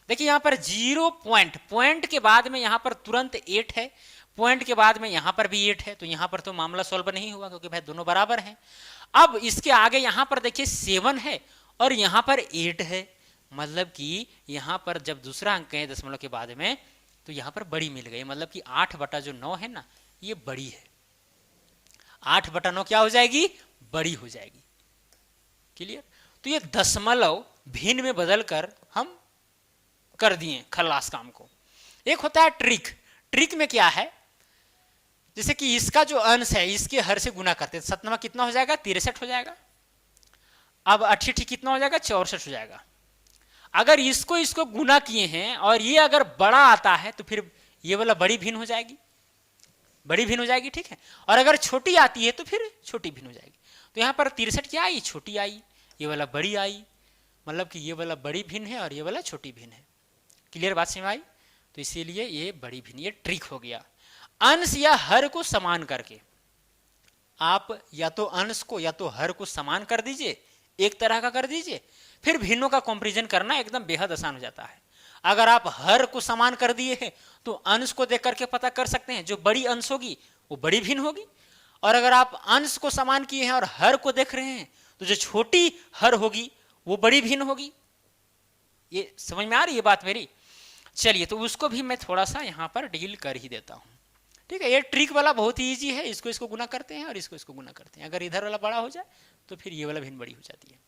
देखिए, यहां पर 0 पॉइंट के बाद में यहां पर तुरंत 8 है, पॉइंट के बाद में यहां पर भी 8 है, तो यहां पर तो मामला सॉल्व नहीं हुआ क्योंकि भाई दोनों बराबर हैं। अब इसके आगे यहां पर देखिए 7 है और यहां पर 8 है, मतलब कि यहां पर जब दूसरा अंक है दशमलव के बाद में तो यहां पर बड़ी मिल गई, मतलब कि 8/9 है ना, ये बड़ी है। 8/9 क्या हो जाएगी, बड़ी हो जाएगी। क्लियर। तो ये दशमलव भिन्न में बदलकर हम कर दिए खल्लास काम को। एक होता है ट्रिक। ट्रिक में क्या है, जैसे कि इसका जो अंश है इसके हर से गुना करते हैं, 7 कितना हो जाएगा 63 हो जाएगा। अब 88 कितना हो जाएगा 64 हो जाएगा। अगर इसको गुना किए हैं और ये अगर बड़ा आता है तो फिर ये वाला बड़ी भिन्न हो जाएगी, बड़ी भिन्न हो जाएगी, ठीक है। और अगर छोटी आती है तो फिर छोटी भिन्न हो जाएगी। तो यहाँ पर 63 क्या आई, छोटी आई, ये वाला बड़ी आई, मतलब कि ये वाला बड़ी भिन्न है और ये वाला छोटी भिन्न है। क्लियर बात समझ में आई। तो इसीलिए ये बड़ी भिन्न, ये ट्रिक हो गया। अंश या हर को समान करके आप या तो अंश को या तो हर को समान कर दीजिए, एक तरह का कर दीजिए, फिर भिन्नों का कंपैरिजन करना एकदम बेहद आसान हो जाता है। अगर आप हर को समान कर दिए हैं तो अंश को देख करके पता कर सकते हैं जो बड़ी अंश होगी वो बड़ी भिन्न होगी, और अगर आप अंश को समान किए हैं और हर को देख रहे हैं तो जो छोटी हर होगी वो बड़ी भिन्न होगी। ये समझ में आ रही है बात मेरी। चलिए, तो उसको भी मैं थोड़ा सा यहां पर डील कर ही देता हूं, ठीक है। ये ट्रिक वाला बहुत ही ईजी है, इसको गुना करते हैं और इसको गुना करते हैं। अगर इधर वाला बड़ा हो जाए तो फिर ये वाला भिन्न बड़ी हो जाती है।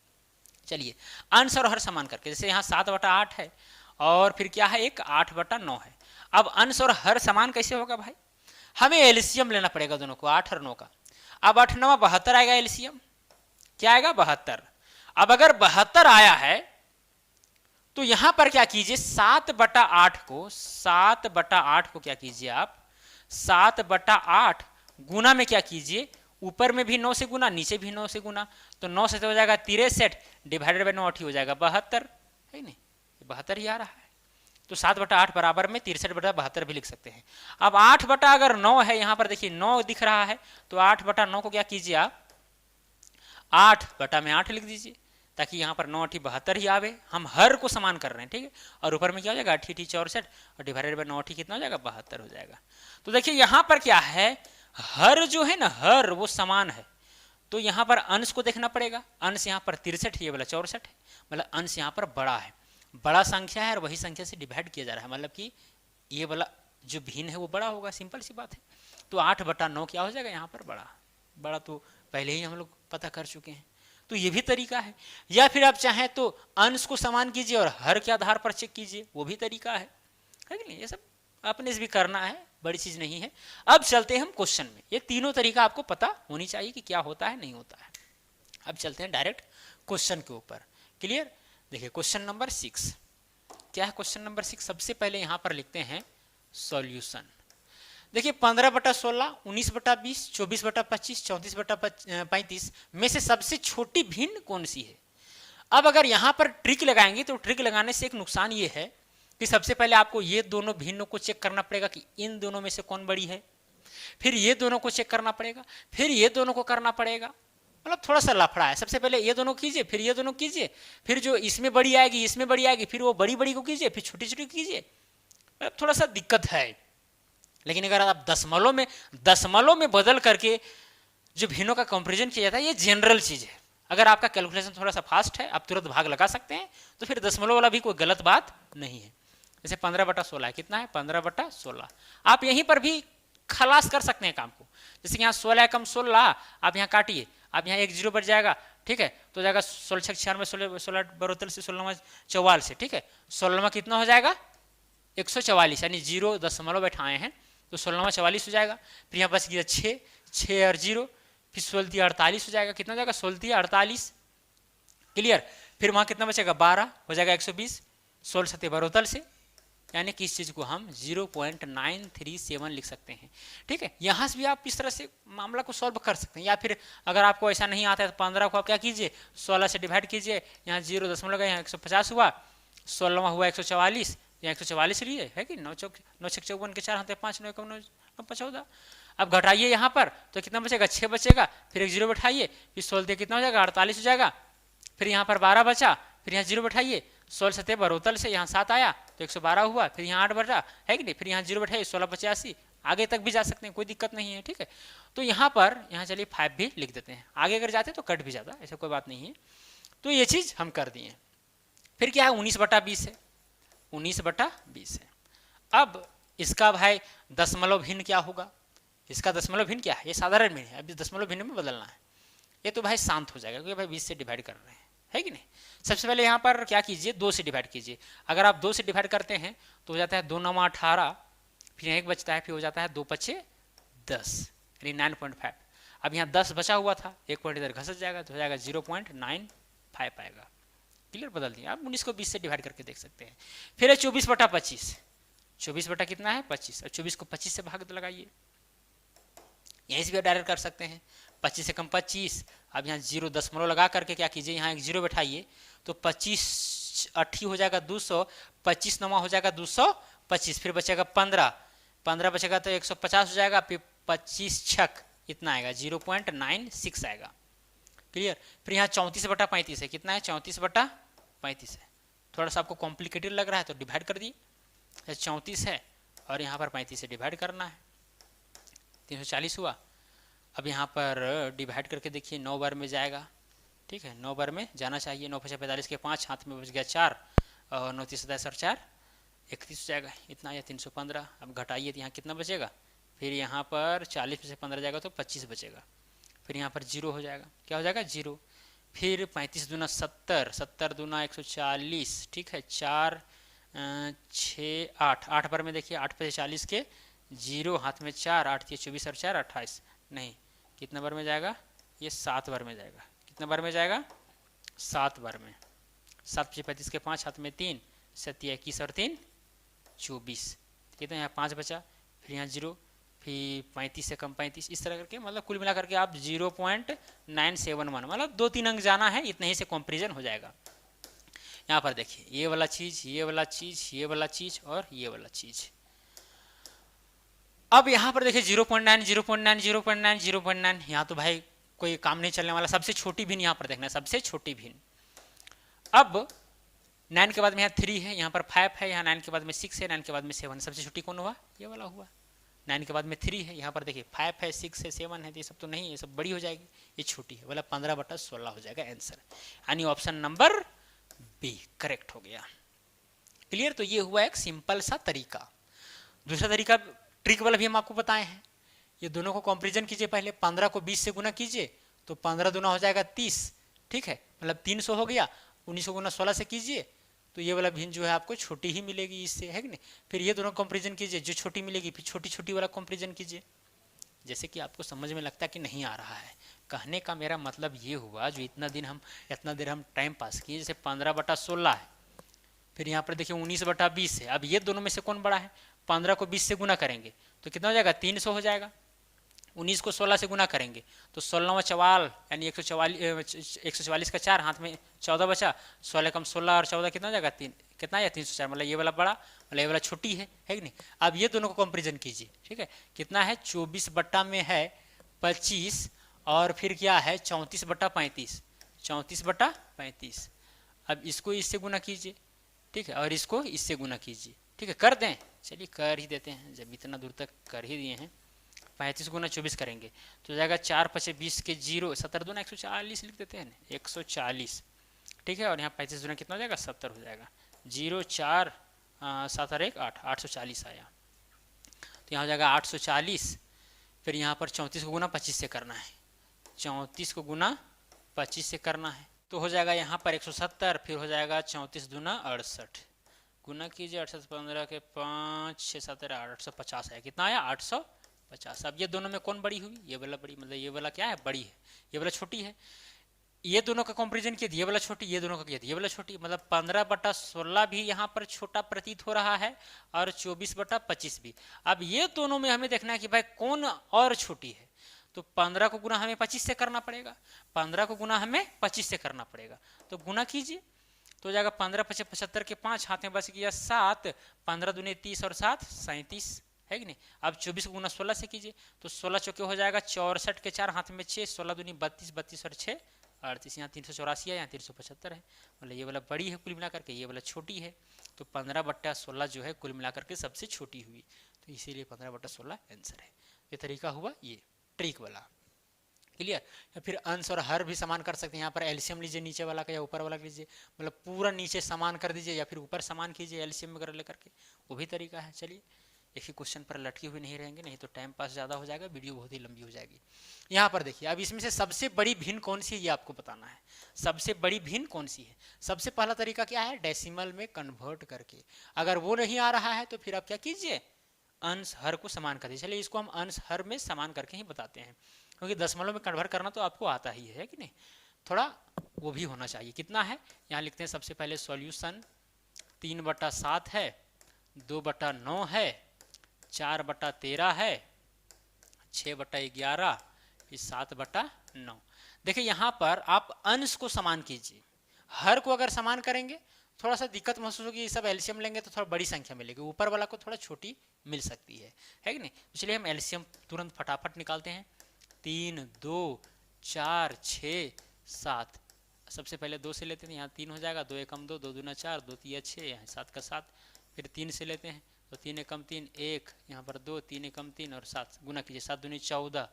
चलिए, अंश और हर समान करके, जैसे यहाँ 7/8 है और फिर क्या है एक 8/9 है। अब अंश और हर समान कैसे होगा भाई, हमें एलसीएम लेना पड़ेगा दोनों को, 8 और 9 का। अब 8 9 72 आएगा, एलसीएम क्या आएगा 72। अब अगर 72 आया है तो यहां पर क्या कीजिए, 7/8 को क्या कीजिए आप, 7/8 गुना में क्या कीजिए, ऊपर में भी 9 से गुना, नीचे भी 9 से गुना, तो 9 से तो हो जाएगा 63 डिवाइडेड बाय 9 8 हो जाएगा 72, है नहीं, 72 ही आ रहा है। तो 7/8 बराबर में 63/72 भी लिख सकते हैं। अब 8/9 है, यहां पर देखिए 9 दिख रहा है, तो 8/9 को क्या कीजिए आप 8/8 लिख दीजिए, ताकि यहाँ पर 9 8 72 ही आवे। हम हर को समान कर रहे हैं, ठीक है। और ऊपर में क्या हो जाएगा 8 8 64 और डिवाइडेड बाय 9 8 कितना हो जाएगा 72 हो जाएगा। तो देखिए यहाँ पर क्या है, हर जो है ना, हर वो समान है, तो यहाँ पर अंश को देखना पड़ेगा। अंश यहाँ पर 63 ये वाला 64 है, मतलब अंश यहाँ पर बड़ा है, बड़ा संख्या है और वही संख्या से डिवाइड किया जा रहा है, मतलब कि ये वाला जो भिन्न है वो बड़ा होगा, सिंपल सी बात है। तो 8/9 क्या हो जाएगा यहाँ पर बड़ा तो पहले ही हम लोग पता कर चुके हैं। तो ये भी तरीका है। या फिर आप चाहें तो अंश को समान कीजिए और हर के आधार पर चेक कीजिए, वो भी तरीका है कि नहीं। ये सब अपने से भी करना है, बड़ी चीज नहीं है। अब चलते हैं हम क्वेश्चन में। ये तीनों तरीका आपको पता होनी चाहिए कि क्या होता है नहीं होता है। अब चलते हैं डायरेक्ट क्वेश्चन के ऊपर। क्लियर। देखिए क्वेश्चन नंबर 6 क्या है। क्वेश्चन नंबर 6 सबसे पहले यहां पर लिखते हैं सॉल्यूशन। देखिए 15/16, 19/20, 24/25, 34/35 में से सबसे छोटी भिन्न कौन सी है। अब अगर यहां पर ट्रिक लगाएंगे तो ट्रिक लगाने से एक नुकसान ये है कि सबसे पहले आपको ये दोनों भिन्नों को चेक करना पड़ेगा कि इन दोनों में से कौन बड़ी है, फिर ये दोनों को चेक करना पड़ेगा, फिर ये दोनों को करना पड़ेगा, मतलब थोड़ा सा लफड़ा है। सबसे पहले ये दोनों कीजिए, फिर ये दोनों कीजिए, फिर जो इसमें बड़ी आएगी इसमें बड़ी आएगी, फिर वो बड़ी बड़ी को कीजिए, फिर छोटी छोटी कीजिए, मतलब थोड़ा सा दिक्कत है। लेकिन अगर आप दशमलव में बदल करके जो भिन्नों का कंपैरिजन किया जाता है, ये जनरल चीज है। अगर आपका कैलकुलेशन थोड़ा सा फास्ट है, आप तुरंत भाग लगा सकते हैं, तो फिर दशमलव वाला भी कोई गलत बात नहीं है। जैसे 15/16 कितना है 15/16, आप यहीं पर भी खलास कर सकते हैं काम को। जैसे यहाँ 16 कम 16, आप यहाँ काटिए, आप यहाँ 1 0 बच जाएगा, ठीक है, तो हो जाएगा 16×6 = 16 से 16 ठीक है, 16 कितना हो जाएगा 144, यानी 0 दशमलव बैठाए हैं तो 16 हो जाएगा। फिर यहाँ पास किया 6 और 0, फिर 16 48 हो जाएगा, कितना हो जाएगा 16 48, क्लियर। फिर वहाँ कितना बचेगा 12 हो जाएगा 120, 16 72 से, यानी कि इस चीज़ को हम 0.937 लिख सकते हैं, ठीक है। यहाँ से भी आप इस तरह से मामला को सॉल्व कर सकते हैं, या फिर अगर आपको ऐसा नहीं आता है तो 15 को आप क्या कीजिए 16 से डिवाइड कीजिए, यहाँ 0 दशमलव का यहाँ 150 हुआ, 16वां हुआ 144, यहाँ 144 लिए है कि 9 चौक 54 के 4 हाथ 5 9 9 14। अब घटाइए यहाँ पर तो कितना बचेगा 6 बचेगा, फिर एक 0 बैठाइए, फिर 16 कितना हो जाएगा 48 हो जाएगा, फिर यहाँ पर 12 बचा, फिर यहाँ 0 बैठाइए, 16 72 से यहाँ 7 आया तो 112 हुआ, फिर यहाँ 8 बचा है कि नहीं, फिर यहाँ 0 बैठाइए 16 85, आगे तक भी जा सकते हैं, कोई दिक्कत नहीं है, ठीक है। तो यहाँ पर यहाँ चलिए 5 भी लिख देते हैं, आगे अगर जाते तो कट भी जाता, ऐसा कोई बात नहीं है। तो ये चीज़ हम कर दिए। फिर क्या है 19/20 है, 19/20 है। अब इसका भाई दशमलव भिन्न क्या होगा, इसका दशमलव भिन्न क्या है, ये साधारण भिन्न है, अभी दशमलव भिन्न में बदलना है। ये तो भाई शांत हो जाएगा क्योंकि भाई 20 से डिवाइड कर रहे हैं, है कि नहीं। सबसे पहले यहाँ पर क्या कीजिए 2 से डिवाइड कीजिए, अगर आप 2 से डिवाइड करते हैं तो हो जाता है 2 9 18, फिर यहाँ 1 बचता है, फिर हो जाता है 2 5 10 यानी 9.5। अब यहाँ 10 बचा हुआ था, 1 पॉइंट इधर घसट जाएगा तो हो जाएगा 0.95 आएगा, क्लियर। बदल दिया, आप 19 को 20 से डिवाइड करके देख सकते हैं। फिर है 24/25, 24 बटा कितना है 25, और 24 को 25 से भाग लगाइए, यहीं से भी डायरेक्ट कर सकते हैं, 25 से कम 25। अब यहाँ 0 दशमलव लगा करके क्या कीजिए यहाँ एक 0 बैठाइए तो 25 8 हो जाएगा 200, 25 9 हो जाएगा 225, फिर बचेगा 15 बचेगा तो 150 हो जाएगा, फिर 25 छक इतना आएगा 0.96 आएगा, क्लियर। फिर यहाँ 34/35 है, कितना है 34/35 है, थोड़ा सा आपको कॉम्प्लिकेटेड लग रहा है तो डिवाइड कर दिए, 34 है और यहाँ पर 35 से डिवाइड करना है, 340 हुआ। अब यहाँ पर डिवाइड करके देखिए 9 बार में जाएगा, ठीक है, 9 बार में जाना चाहिए, 9 5 45 के 5 हाथ में बच गया 4 और 9 3 7 4 31 हो जाएगा, इतना या 315। अब घटाइए तो यहाँ कितना बचेगा, फिर यहाँ पर 40 में से 15 जाएगा तो 25 बचेगा, फिर यहाँ पर 0 हो जाएगा, क्या हो जाएगा 0, फिर 35 दूना 70, 70 दूना 140, ठीक है, 4 6 8 बार में देखिए 8 पे 40 के 0 हाथ में 4, 8 24 और 4 28, नहीं कितना बार में जाएगा ये 7 बार में जाएगा, कितना बार में जाएगा 7 बार में, 7 5 35 के 5 हाथ में 3, 7 21 और 3 24, कितना यहाँ 5 बचा, फिर यहाँ 0, फिर 35 से कम 35, इस तरह करके मतलब कुल मिला करके आप 0.971 मतलब 2-3 अंक जाना है, इतने ही से कंपेरिजन हो जाएगा। यहाँ पर देखिए ये वाला चीज, ये वाला चीज, ये वाला चीज और ये वाला चीज। अब यहाँ पर देखिए 0.9 0.9 0.9 0.9, यहाँ तो भाई कोई काम नहीं चलने वाला, सबसे छोटी भिन्न यहाँ पर देखना है, सबसे छोटी भिन्न। अब 9 के बाद में यहाँ 3 है, यहाँ पर 5 है, यहाँ 9 के बाद में 6 है, 9 के बाद में 7, सबसे छोटी कौन हुआ ये वाला हुआ, 9 के बाद में 3 है, यहाँ पर देखिए 5 है 6 है 7 है, ये सब तो नहीं है, ये सब बड़ी हो जाएगी, ये छोटी है, बोला 15/16 हो जाएगा आंसर, यानी ऑप्शन नंबर बी करेक्ट हो गया, क्लियर। तो ये हुआ एक सिंपल सा तरीका। दूसरा तरीका ट्रिक वाला भी हम आपको बताए हैं, ये दोनों को कंपैरिजन कीजिए, पहले 15 को 20 से गुना कीजिए तो 15 दूना हो जाएगा 30, ठीक है, मतलब 300 हो गया, 19 गुना 16 से कीजिए तो ये वाला भिन्न जो है आपको छोटी ही मिलेगी इससे, है कि नहीं। फिर ये दोनों कंपैरिजन कीजिए, जो छोटी मिलेगी फिर छोटी छोटी वाला कंपैरिजन कीजिए। जैसे कि आपको समझ में लगता है कि नहीं आ रहा है, कहने का मेरा मतलब ये हुआ जो इतना देर हम टाइम पास किए, जैसे 15/16 है, फिर यहाँ पर देखिए 19/20 है, अब ये दोनों में से कौन बड़ा है, 15 को 20 से गुना करेंगे तो कितना हो जाएगा 300 हो जाएगा, 19 को 16 से गुना करेंगे तो 16वां चवाल यानी 144 का 4 हाथ में 14 बचा, 16 कम 16 और 14 कितना हो जाएगा 3, कितना या 304, मतलब ये वाला बड़ा मतलब ये वाला छोटी है कि नहीं। अब ये दोनों को कंपेरिजन कीजिए, ठीक है, कितना है 24 बट्टा में है 25 और फिर क्या है 34/35, 34/35। अब इसको इससे गुना कीजिए, ठीक है, और इसको इससे गुना कीजिए, ठीक है, कर दें, चलिए कर ही देते हैं, जब इतना दूर तक कर ही दिए हैं। 35 गुना 24 करेंगे तो जाएगा 4 5 20 के 0, 70 दूना 140 लिख देते हैं ना 140, ठीक है, और यहाँ 35 दूना कितना हो जाएगा 70 हो जाएगा, 0 4 7 और 1 8, 840 आया, तो यहाँ हो जाएगा 840। फिर यहाँ पर 34 को गुना 25 से करना है, 34 को गुना 25 से करना है तो हो जाएगा यहाँ पर 170, फिर हो जाएगा 34 दूना 68, गुना कीजिए 68 15 के 5 6 7 850 है। कितना आया 850। अब ये दोनों में कौन बड़ी हुई, ये वाला बड़ी, मतलब ये वाला क्या है बड़ी है, ये वाला छोटी है। ये दोनों का कंपैरिजन किया, ये वाला छोटी, ये दोनों का किया, ये वाला छोटी, मतलब 15/16 भी यहाँ पर छोटा प्रतीत हो रहा है और 24/25 भी। अब ये दोनों में हमें देखना है कि भाई कौन और छोटी है, तो 15 को गुना हमें 25 से करना पड़ेगा, 15 को गुना हमें 25 से करना पड़ेगा। तो गुना कीजिए तो हो जाएगा 15 5 75 के 5 हाथ में बच गया 7, 15 दूनी 30 और 7 37 है कि नहीं। अब 24 को गुना 16 से कीजिए तो 16 चौके हो जाएगा 64 के 4 हाथ में 6, 16 दूनी 32, 32 और 6 38, यहाँ 384 है, यहाँ 375 है, मतलब ये वाला बड़ी है कुल मिलाकर के, ये वाला छोटी है। तो 15/16 जो है कुल मिलाकर के सबसे छोटी हुई, तो इसीलिए 15/16 आंसर है। ये तरीका हुआ ये ट्रिक वाला, क्लियर। या फिर अंश और हर भी समान कर सकते हैं। यहाँ पर एलसीएम लीजिए नीचे वाला का या ऊपर वाला लीजिए, मतलब पूरा नीचे समान कर दीजिए या फिर ऊपर समान कीजिए एलसीएम वगैरह लेकर के, वो भी तरीका है। चलिए एक ही क्वेश्चन पर लटके हुए नहीं रहेंगे, नहीं तो टाइम पास ज़्यादा हो जाएगा, वीडियो बहुत ही लंबी हो जाएगी। यहाँ पर देखिए अब इसमें से सबसे बड़ी भिन्न कौन सी है ये आपको बताना है। सबसे बड़ी भिन्न कौन सी है, सबसे पहला तरीका क्या है, डेसिमल में कन्वर्ट करके। अगर वो नहीं आ रहा है तो फिर आप क्या कीजिए, अंश हर को समान कर दीजिए। चलिए इसको हम अंश हर में समान करके ही बताते हैं, क्योंकि दशमलव में कन्वर्ट करना तो आपको आता ही है कि नहीं, थोड़ा वो भी होना चाहिए। कितना है, यहाँ लिखते हैं सबसे पहले सॉल्यूशन 3/7 है, 2/9 है, 4/13 है, 6/11, फिर 7/9। देखिए यहाँ पर आप अंश को समान कीजिए, हर को अगर समान करेंगे थोड़ा सा दिक्कत महसूस होगी, सब एलसीएम लेंगे तो थोड़ा बड़ी संख्या मिलेगी, ऊपर वाला को थोड़ा छोटी मिल सकती है कि नहीं। इसलिए हम एलसीएम तुरंत फटाफट निकालते हैं। 3 2 4 6 7, सबसे पहले 2 से लेते हैं, यहाँ 3 हो जाएगा, 2 एकम 2, 2 दूना 4, 2 तिया 6, यहाँ 7 का 7, फिर 3 से लेते हैं तो 3 एकम 3 1, यहाँ पर 2, 3 एकम 3 और 7 गुना कीजिए, 7 दूनी 14,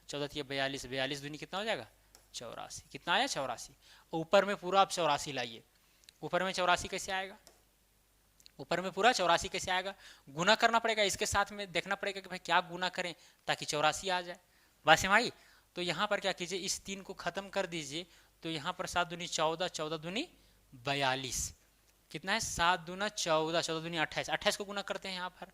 14 तिया 42, 42 दूनी कितना हो जाएगा 84। कितना आया 84। ऊपर में पूरा आप 84 लाइए, ऊपर में 84 कैसे आएगा, ऊपर में पूरा 84 कैसे आएगा, गुना करना पड़ेगा, इसके साथ में देखना पड़ेगा कि भाई क्या गुना करें ताकि 84 आ जाए। बात भाई तो यहाँ पर क्या कीजिए, इस 3 को खत्म कर दीजिए, तो यहाँ पर 7 दूनी 14, 14 दूनी 42, कितना है 7 दूना 14, 14 दूनी 28, 28 को गुना करते हैं यहाँ पर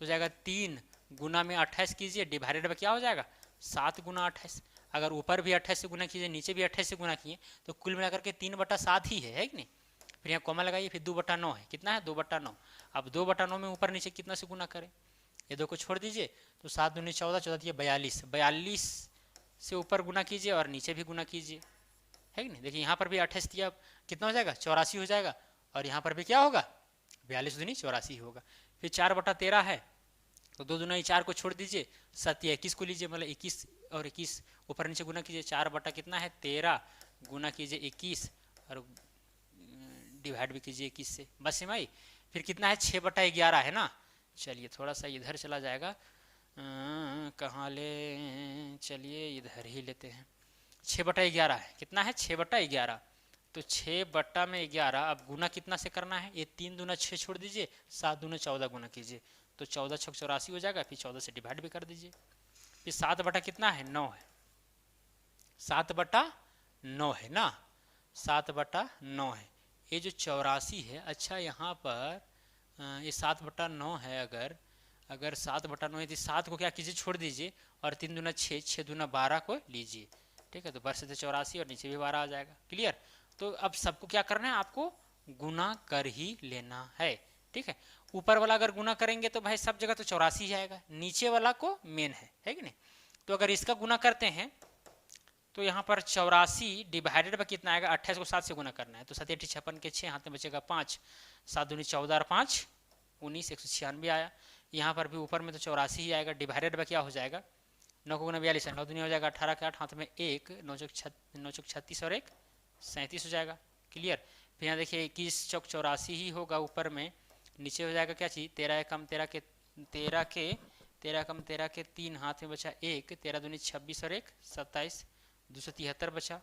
तो जाएगा 3 गुना में 28 कीजिए, डिवाइडेड में क्या हो जाएगा 7 गुना 28। अगर ऊपर भी 28 से गुना कीजिए, नीचे भी 28 से गुना किए तो कुल मिलाकर के 3/7 ही है कि नहीं। फिर यहाँ कॉमा लगाइए, फिर 2/9 है, कितना है 2/9। अब 2/9 में ऊपर नीचे कितना से गुना करें, ये 2 को छोड़ दीजिए तो 7 दूनी 14, 14 दिए 42, 42 से ऊपर गुना कीजिए और नीचे भी गुना कीजिए, है कि नहीं। देखिए यहाँ पर भी 28 दिया, कितना हो जाएगा 84 हो जाएगा, और यहाँ पर भी क्या होगा 42 दूनी 84 होगा। फिर 4/13 है तो 2 दूना 4 को छोड़ दीजिए, 7 21 को लीजिए, मतलब 21 और 21 ऊपर नीचे गुना कीजिए, 4 कितना है 13 गुना कीजिए 21 और डिवाइड भी कीजिए 21 से, बस भाई। फिर कितना है 6/11 है ना। चलिए थोड़ा सा इधर चला जाएगा, कहाँ ले, चलिए इधर ही लेते हैं। 6/11 है, कितना है 6/11, तो 6/11 अब गुना कितना से करना है, ये 3 दूना 6 छोड़ दीजिए, 7 दूना 14 गुना कीजिए तो 14 6 84 हो जाएगा, फिर 14 से डिवाइड भी कर दीजिए। फिर 7 कितना है 9 है, 7/9 है ना, 7/9 है। ये जो 84 है, अच्छा यहाँ पर ये 7/9 है, अगर 7/9 है तो 7 को क्या कीजिए छोड़ दीजिए और 3 दूना 6, 6 दूना 12 को लीजिए, ठीक है। तो बस से 84 और नीचे भी 12 आ जाएगा, क्लियर। तो अब सबको क्या करना है, आपको गुना कर ही लेना है, ठीक है। ऊपर वाला अगर गुना करेंगे तो भाई सब जगह तो 84 आएगा, नीचे वाला को मेन है कि नहीं। तो अगर इसका गुना करते हैं तो यहाँ पर 84 डिवाइडेड बाय कितना आएगा, 28 को 7 से गुना करना है तो 7 8 56 के 6 हाथ में बचेगा 5, 7 दूनी 14 और 5 19, 196 आया। यहाँ पर भी ऊपर में तो 84 ही आएगा, डिवाइडेड बाय क्या हो जाएगा 9 को गुना 42 है, 9 दूनी हो जाएगा 18 के 8 हाथ में 1, 9 चौक 36 और 1 37 हो जाएगा, क्लियर। फिर यहाँ देखिए 21 चौक 84 ही होगा ऊपर में, नीचे हो जाएगा क्या चीज़ 13 कम 13 के 3 हाथ में बचा 1, 13 दूनी 26 और 1 27, 273 बचा,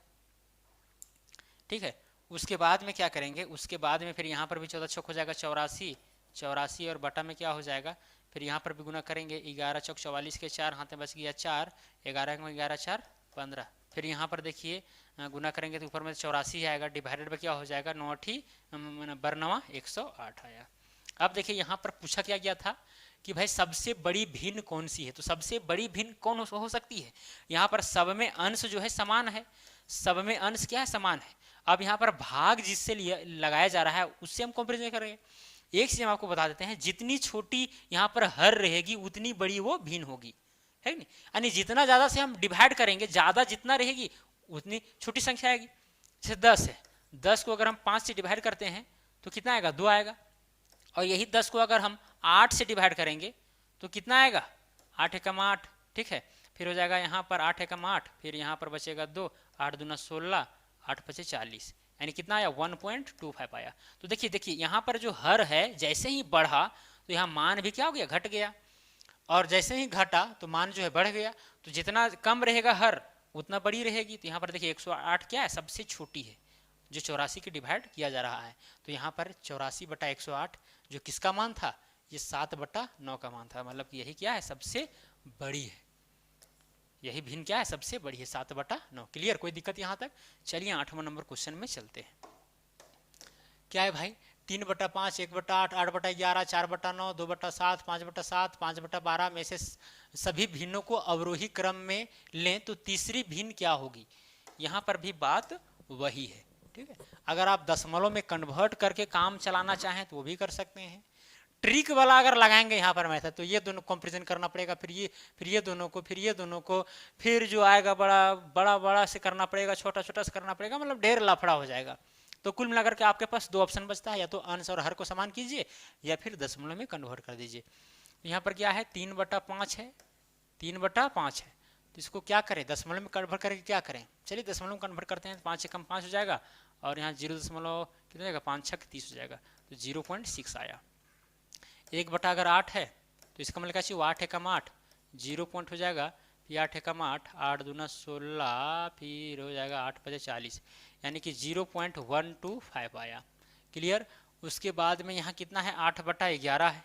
ठीक है। उसके बाद में क्या करेंगे, उसके बाद में फिर यहाँ पर भी 14 चौक हो जाएगा 84 और बटा में क्या हो जाएगा, फिर यहाँ पर भी गुना करेंगे 11 चौक 44 के 4 हाथ में बच गया 4, 11 में 11 4 15, फिर यहाँ पर देखिए गुना करेंगे तो ऊपर में 84 आएगा, डिवाइडेड बाई क्या हो जाएगा 9 बरनवा 108 आया। अब देखिए यहाँ पर पूछा क्या गया था कि भाई सबसे बड़ी भिन्न कौन सी है, तो सबसे बड़ी भिन्न कौन हो सकती है। यहाँ पर सब में अंश जो है समान है, सब में अंश क्या है समान है। अब यहाँ पर भाग जिससे लगाया जा रहा है उससे हम कंपेरिजन करेंगे। एक चीज हम आपको बता देते हैं, जितनी छोटी यहाँ पर हर रहेगी उतनी बड़ी वो भिन्न होगी, है नहीं। यानी जितना ज्यादा से हम डिवाइड करेंगे, ज्यादा जितना रहेगी उतनी छोटी संख्या आएगी। जैसे 10 है, 10 को अगर हम 5 से डिवाइड करते हैं तो कितना आएगा 2 आएगा, और यही 10 को अगर हम 8 से डिवाइड करेंगे तो कितना आएगा 8 एकम 8, ठीक है। फिर हो जाएगा यहाँ पर 8 एकम 8, फिर यहाँ पर बचेगा 2, 8 दूना 16, 8 पचे 40, यानी कितना आया 1.25 आया। तो देखिए यहाँ पर जो हर है जैसे ही बढ़ा तो यहाँ मान भी क्या हो गया घट गया, और जैसे ही घटा तो मान जो है बढ़ गया। तो जितना कम रहेगा हर उतना बड़ी रहेगी। तो यहाँ पर देखिए 108 क्या है सबसे छोटी है जो 84 के डिवाइड किया जा रहा है। तो यहाँ पर 84/108 जो किसका मान था, ये 7/9 का मान था, मतलब कि यही क्या है सबसे बड़ी है, यही भिन्न क्या है सबसे बड़ी है 7/9। क्लियर, कोई दिक्कत यहाँ तक। चलिए 8वां नंबर क्वेश्चन में चलते हैं। क्या है भाई 3/5, 1/8, 8/11, 4/9, 2/7, 5/7, 5/12 में से सभी भिन्नों को अवरोही क्रम में लें तो तीसरी भिन्न क्या होगी। यहाँ पर भी बात वही है, ठीक है। अगर आप दशमलव में कन्वर्ट करके काम चलाना चाहें तो वो भी कर सकते हैं। ट्रिक वाला अगर लगाएंगे यहाँ पर मेथड तो ये दोनों कंपेरिजन करना पड़ेगा, फिर ये दोनों को, फिर ये दोनों को, फिर जो आएगा बड़ा से करना पड़ेगा, छोटा छोटा से करना पड़ेगा, मतलब ढेर लफड़ा हो जाएगा। तो कुल मिलाकर के आपके पास 2 ऑप्शन बचता है, या तो अंश और हर को समान कीजिए या फिर दशमलव में कन्वर्ट कर दीजिए। यहाँ पर क्या है 3/5 है, 3/5 है, तो इसको क्या करें दशमलव में कन्वर्ट करके क्या करें। चलिए दशमलव में कन्वर्ट करते हैं, 5 एकम 5 हो जाएगा, और यहाँ 0 कितना जाएगा 5 6 30 हो जाएगा, तो 0.6 आया। 1/8 है तो इसका मतलब क्या चाहिए 8 एकम 8, 0 पॉइंट हो जाएगा, फिर 8 एकम 8, 8 दूना 16, फिर हो जाएगा 8 पचे 40, यानी कि 0.125 आया। क्लियर। उसके बाद में यहाँ कितना है 8/11 है,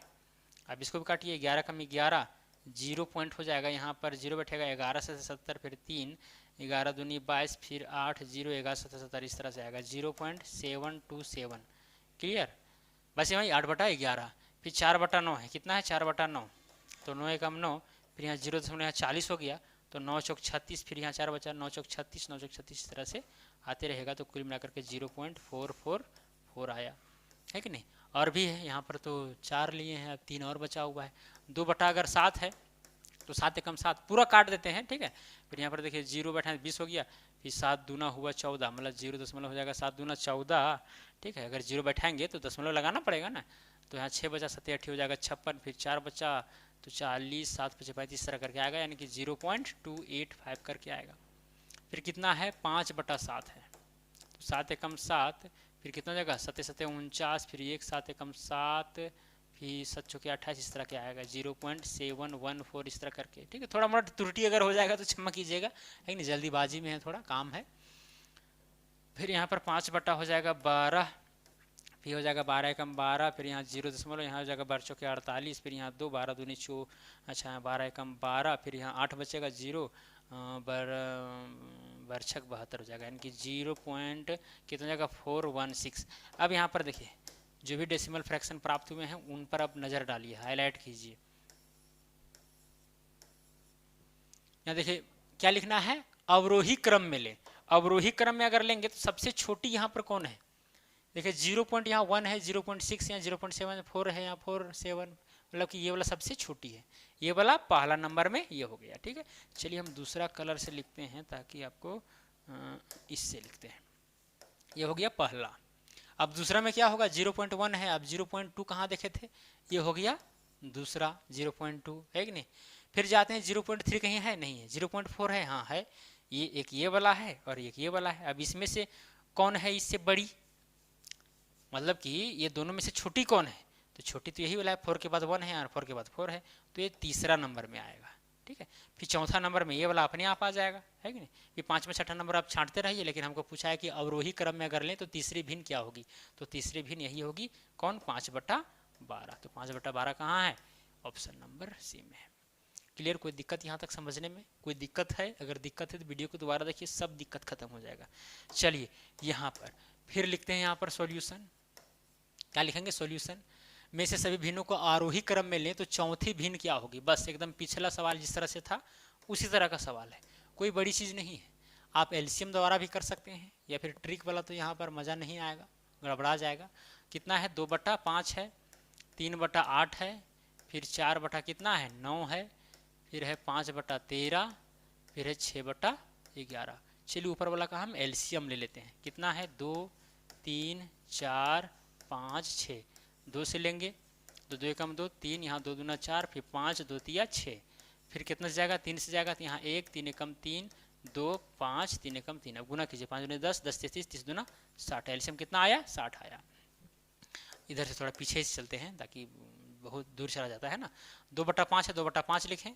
अब इसको भी काटिए 11 कम 11, 0 पॉइंट हो जाएगा, यहाँ पर 0 बैठेगा 11 से 70, फिर 3, 11 दूनी 22, फिर 8, 0 11 7 70, इस तरह से आएगा 0.727। क्लियर। बस वही 8/11, फिर 4/9 है, कितना है 4/9, तो 9 एकम 9, फिर यहाँ 0.40 हो गया, तो 9 चौक 36, फिर यहाँ 4 बचा 9 चौक 36, 9 चौक 36, इस तरह से आते रहेगा। तो कुल मिलाकर के 0.444 आया, है कि नहीं। और भी है यहाँ पर, तो 4 लिए हैं, अब 3 और बचा हुआ है। 2/7 है तो 7 एकम 7 पूरा काट देते हैं, ठीक है। फिर यहाँ पर देखिए 0 बैठा 20 हो गया, फिर 7 दूना हुआ 14, मतलब 0 दशमलव हो जाएगा 7 दूना 14, ठीक है। अगर 0 बैठाएंगे तो दशमलव लगाना पड़ेगा ना, तो यहाँ 6 बचा 7 8 हो जाएगा 56, फिर 4 बचा तो 40, 7 पचे 35, इस तरह करके आएगा, यानी कि 0.285 करके आएगा। फिर कितना है 5/7 है, तो 7 एकम 7, फिर कितना हो जाएगा 7 7 49, फिर 1 7 एकम 7, फिर 7 चौके 28, इस तरह के आएगा 0.714, इस तरह करके, ठीक है। थोड़ा मोटा त्रुटि अगर हो जाएगा तो क्षमा कीजिएगा, है नहीं, जल्दीबाजी में है, थोड़ा काम है। फिर यहाँ पर 5 हो जाएगा 12, फिर हो जाएगा 12 एकम 12, फिर यहाँ 0 दशमलव, यहाँ हो जाएगा 12 चौके 48, फिर यहाँ 2 12 दूनी 4, अच्छा 12 एकम 12, फिर यहाँ 8 बचेगा 0, बरछक 72 हो जाएगा, यानी कि 0 पॉइंट कितना हो जाएगा 416। अब यहाँ पर देखिए जो भी डेसिमल फ्रैक्शन प्राप्त हुए हैं उन पर अब नज़र डालिए, हाईलाइट कीजिए। यहाँ देखिए क्या लिखना है, अवरोही क्रम में ले। अवरोही क्रम में अगर लेंगे तो सबसे छोटी यहाँ पर कौन है, देखिए 0 पॉइंट यहाँ 1 है, 0.6 यहाँ 0.7 है, यहाँ 4 7, मतलब कि ये वाला सबसे छोटी है, ये वाला पहला नंबर में ये हो गया, ठीक है। चलिए हम दूसरा कलर से लिखते हैं ताकि आपको इससे लिखते हैं, ये हो गया पहला। अब दूसरा में क्या होगा 0.1 है, अब 0.2 कहाँ देखे थे, ये हो गया दूसरा 0.2, है कि नहीं। फिर जाते हैं 0.3 कहीं है, नहीं है, 0.4 है, हाँ है, ये एक ये वाला है और एक ये वाला है। अब इसमें से कौन है इससे बड़ी, मतलब कि ये दोनों में से छोटी कौन है, तो छोटी तो यही वाला है, 4 के बाद 1 है और 4 के बाद 4 है, तो ये तीसरा नंबर में आएगा, ठीक है। फिर चौथा नंबर में ये वाला अपने आप आ जाएगा, है कि नहीं। फिर 5वां 6वां नंबर आप छांटते रहिए, लेकिन हमको पूछा है कि अवरोही क्रम में अगर लें तो तीसरी भिन्न क्या होगी, तो तीसरी भिन्न यही होगी कौन 5/12, तो 5/12 कहाँ है, ऑप्शन नंबर सी में है। क्लियर? कोई दिक्कत यहाँ तक समझने में? कोई दिक्कत है? अगर दिक्कत है तो वीडियो को दोबारा देखिए, सब दिक्कत खत्म हो जाएगा। चलिए यहाँ पर फिर लिखते हैं, यहाँ पर सॉल्यूशन क्या लिखेंगे? सॉल्यूशन में से सभी भिन्नों को आरोही क्रम में लें तो चौथी भिन्न क्या होगी? बस एकदम पिछला सवाल जिस तरह से था उसी तरह का सवाल है, कोई बड़ी चीज़ नहीं है। आप एलसीएम द्वारा भी कर सकते हैं या फिर ट्रिक वाला, तो यहाँ पर मज़ा नहीं आएगा, गड़बड़ा जाएगा। कितना है? 2/5 है, 3/8 है, फिर 4 कितना है? 9 है, फिर है 5/13, फिर है 6/11। चलिए ऊपर वाला का हम एलसीएम ले लेते हैं। कितना है? 2 3 4 5 6, 2 से लेंगे, 2 2 एकम 2, 3, यहाँ 2 दूना 4, फिर 5 2 तिया 6, फिर कितना से जाएगा? 3 से जाएगा, तो यहाँ 1 3 एकम 3, 2 5 3 एकम 3। अब गुना कीजिए, 5 दूनी 10, 10 से 30, 30 दूना 60। एलसीएम कितना आया? 60 आया। इधर से थोड़ा पीछे से चलते हैं ताकि बहुत दूर चला जाता है ना। 2/5 है, 2/5 लिखें।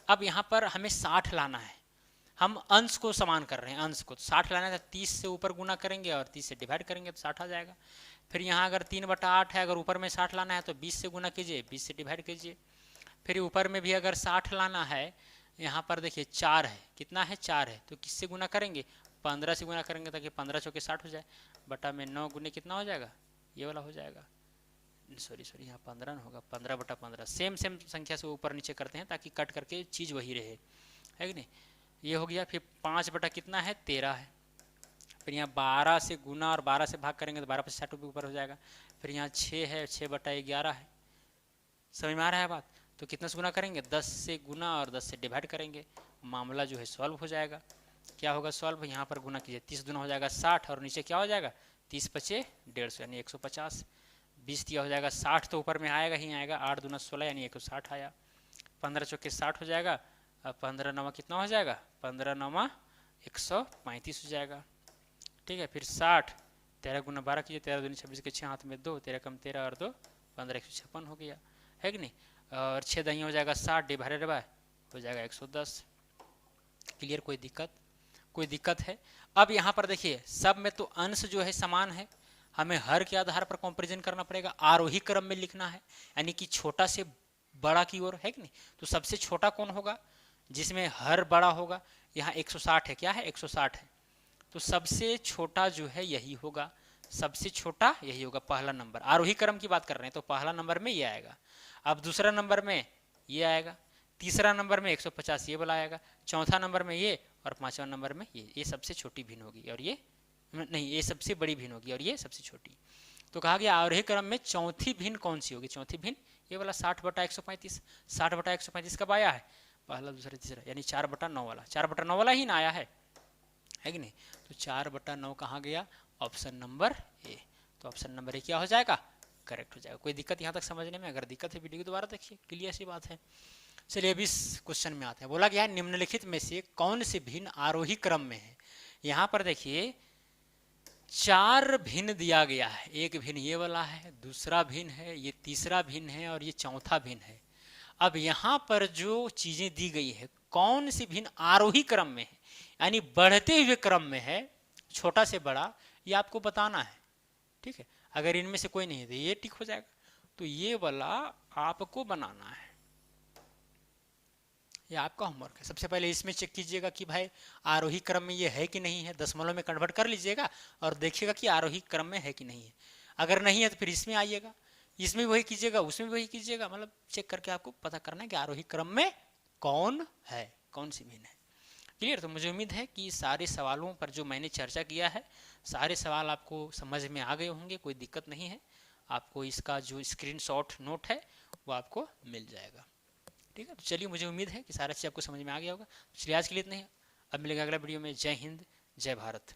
अब यहाँ पर हमें 60 लाना है, हम अंश को समान कर रहे हैं, अंश को 60 लाना है तो 30 से ऊपर गुना करेंगे और 30 से डिवाइड करेंगे तो 60 आ जाएगा। फिर यहाँ अगर 3/8 है, अगर ऊपर में 60 लाना है तो 20 से गुना कीजिए, 20 से डिवाइड कीजिए। फिर ऊपर में भी अगर 60 लाना है, यहाँ पर देखिए 4 है, कितना है? 4 है, तो किससे गुना करेंगे? 15 से गुना करेंगे ताकि 15 चौके 60 हो जाए। बटा में 9 गुने कितना हो जाएगा? ये वाला हो जाएगा, सॉरी यहाँ 15 ना होगा, 15/15। सेम संख्या से ऊपर नीचे करते हैं ताकि कट करके चीज़ वही रहे, है कि नहीं? ये हो गया। फिर 5 कितना है? 13 है। फिर यहाँ 12 से गुना और 12 से भाग करेंगे तो 12 से 60 ऊपर हो जाएगा। फिर यहाँ 6 है, 6/11 है। समझ में आ रहा है बात? तो कितना से गुना करेंगे? 10 से गुना और 10 से डिवाइड करेंगे, मामला जो है सॉल्व हो जाएगा। क्या होगा सॉल्व? यहाँ पर गुना कीजिए, 30 दूना हो जाएगा 60 और नीचे क्या हो जाएगा? 30 × 5 = 150 यानी 150। 20 दिया हो जाएगा 60 तो ऊपर में आएगा ही आएगा, 8 दूना 16 यानी 160 आया। 15 चौके 60 हो जाएगा। अब 15 9 कितना हो जाएगा? 15 9 135 हो जाएगा। ठीक है, फिर 60, 13 गुना 12 कीजिए, 13 दूनी 26 के 6 हाथ में 2, 13 कम 13 और 2 15, 156 हो गया, है कि नहीं? और 6 दही हो जाएगा 60 डिवाइडेड बाय हो जाएगा 110। क्लियर? कोई दिक्कत? कोई दिक्कत है? अब यहाँ पर देखिए सब में तो अंश जो है समान है, हमें हर के आधार पर कंपैरिजन करना पड़ेगा, आरोही क्रम में लिखना है, यानी कि छोटा से बड़ा की ओर, है कि नहीं? तो सबसे छोटा कौन होगा? जिसमें हर बड़ा होगा। यहाँ 160 है, क्या है? 160 है, तो सबसे छोटा जो है यही होगा, सबसे छोटा यही होगा, पहला नंबर। आरोही क्रम की बात कर रहे हैं तो पहला नंबर में ये आएगा। अब दूसरा नंबर में ये आएगा, तीसरा नंबर में 150 ये वाला आएगा, चौथा नंबर में ये, और पांचवा नंबर में ये सबसे छोटी भिन्न होगी और ये नहीं, ये सबसे बड़ी भिन्न होगी और ये सबसे छोटी। तो कहा गया आरोही क्रम में चौथी भिन्न कौन सी होगी? चौथी भिन्न ये वाला 60/135। 60/135 कब आया है? पहला दूसरा तीसरा, यानी 4/9 वाला। 4/9 वाला ही ना आया है कि नहीं? तो 4/9 कहाँ गया? Option number A. तो ऑप्शन नंबर ए क्या हो जाएगा? करेक्ट हो जाएगा। कोई दिक्कत यहाँ तक समझने में? अगर दिक्कत है वीडियो को दोबारा देखिए, क्लियर सी बात है। चलिए अभी इस क्वेश्चन में आते हैं। बोला गया है निम्नलिखित में से कौन से भिन्न आरोही क्रम में है? यहाँ पर देखिए 4 भिन्न दिया गया है, एक भिन्न ये वाला है, दूसरा भिन्न है, ये तीसरा भिन्न है और ये चौथा भिन्न है। अब यहाँ पर जो चीजें दी गई है कौन सी भिन्न आरोही क्रम में है, यानी बढ़ते हुए क्रम में है, छोटा से बड़ा, ये आपको बताना है। ठीक है, अगर इनमें से कोई नहीं है तो ये टिक हो जाएगा, तो ये वाला आपको बनाना है, ये आपका होमवर्क है। सबसे पहले इसमें चेक कीजिएगा कि भाई आरोही क्रम में ये है कि नहीं है, दशमलव में कन्वर्ट कर लीजिएगा और देखिएगा कि आरोही क्रम में है कि नहीं है। अगर नहीं है तो फिर इसमें आइएगा, इसमें वही कीजिएगा, उसमें वही कीजिएगा, मतलब चेक करके आपको पता करना है कि आरोही क्रम में कौन है, कौन सी भिन्न है। क्लियर? तो मुझे उम्मीद है कि सारे सवालों पर जो मैंने चर्चा किया है, सारे सवाल आपको समझ में आ गए होंगे, कोई दिक्कत नहीं है। आपको इसका जो स्क्रीनशॉट नोट है वो आपको मिल जाएगा। ठीक है, तो चलिए मुझे उम्मीद है कि सारा चीज़ आपको समझ में आ गया होगा। चलिए आज के लिए इतना ही, अब मिलेगा अगला वीडियो में। जय हिंद, जय भारत।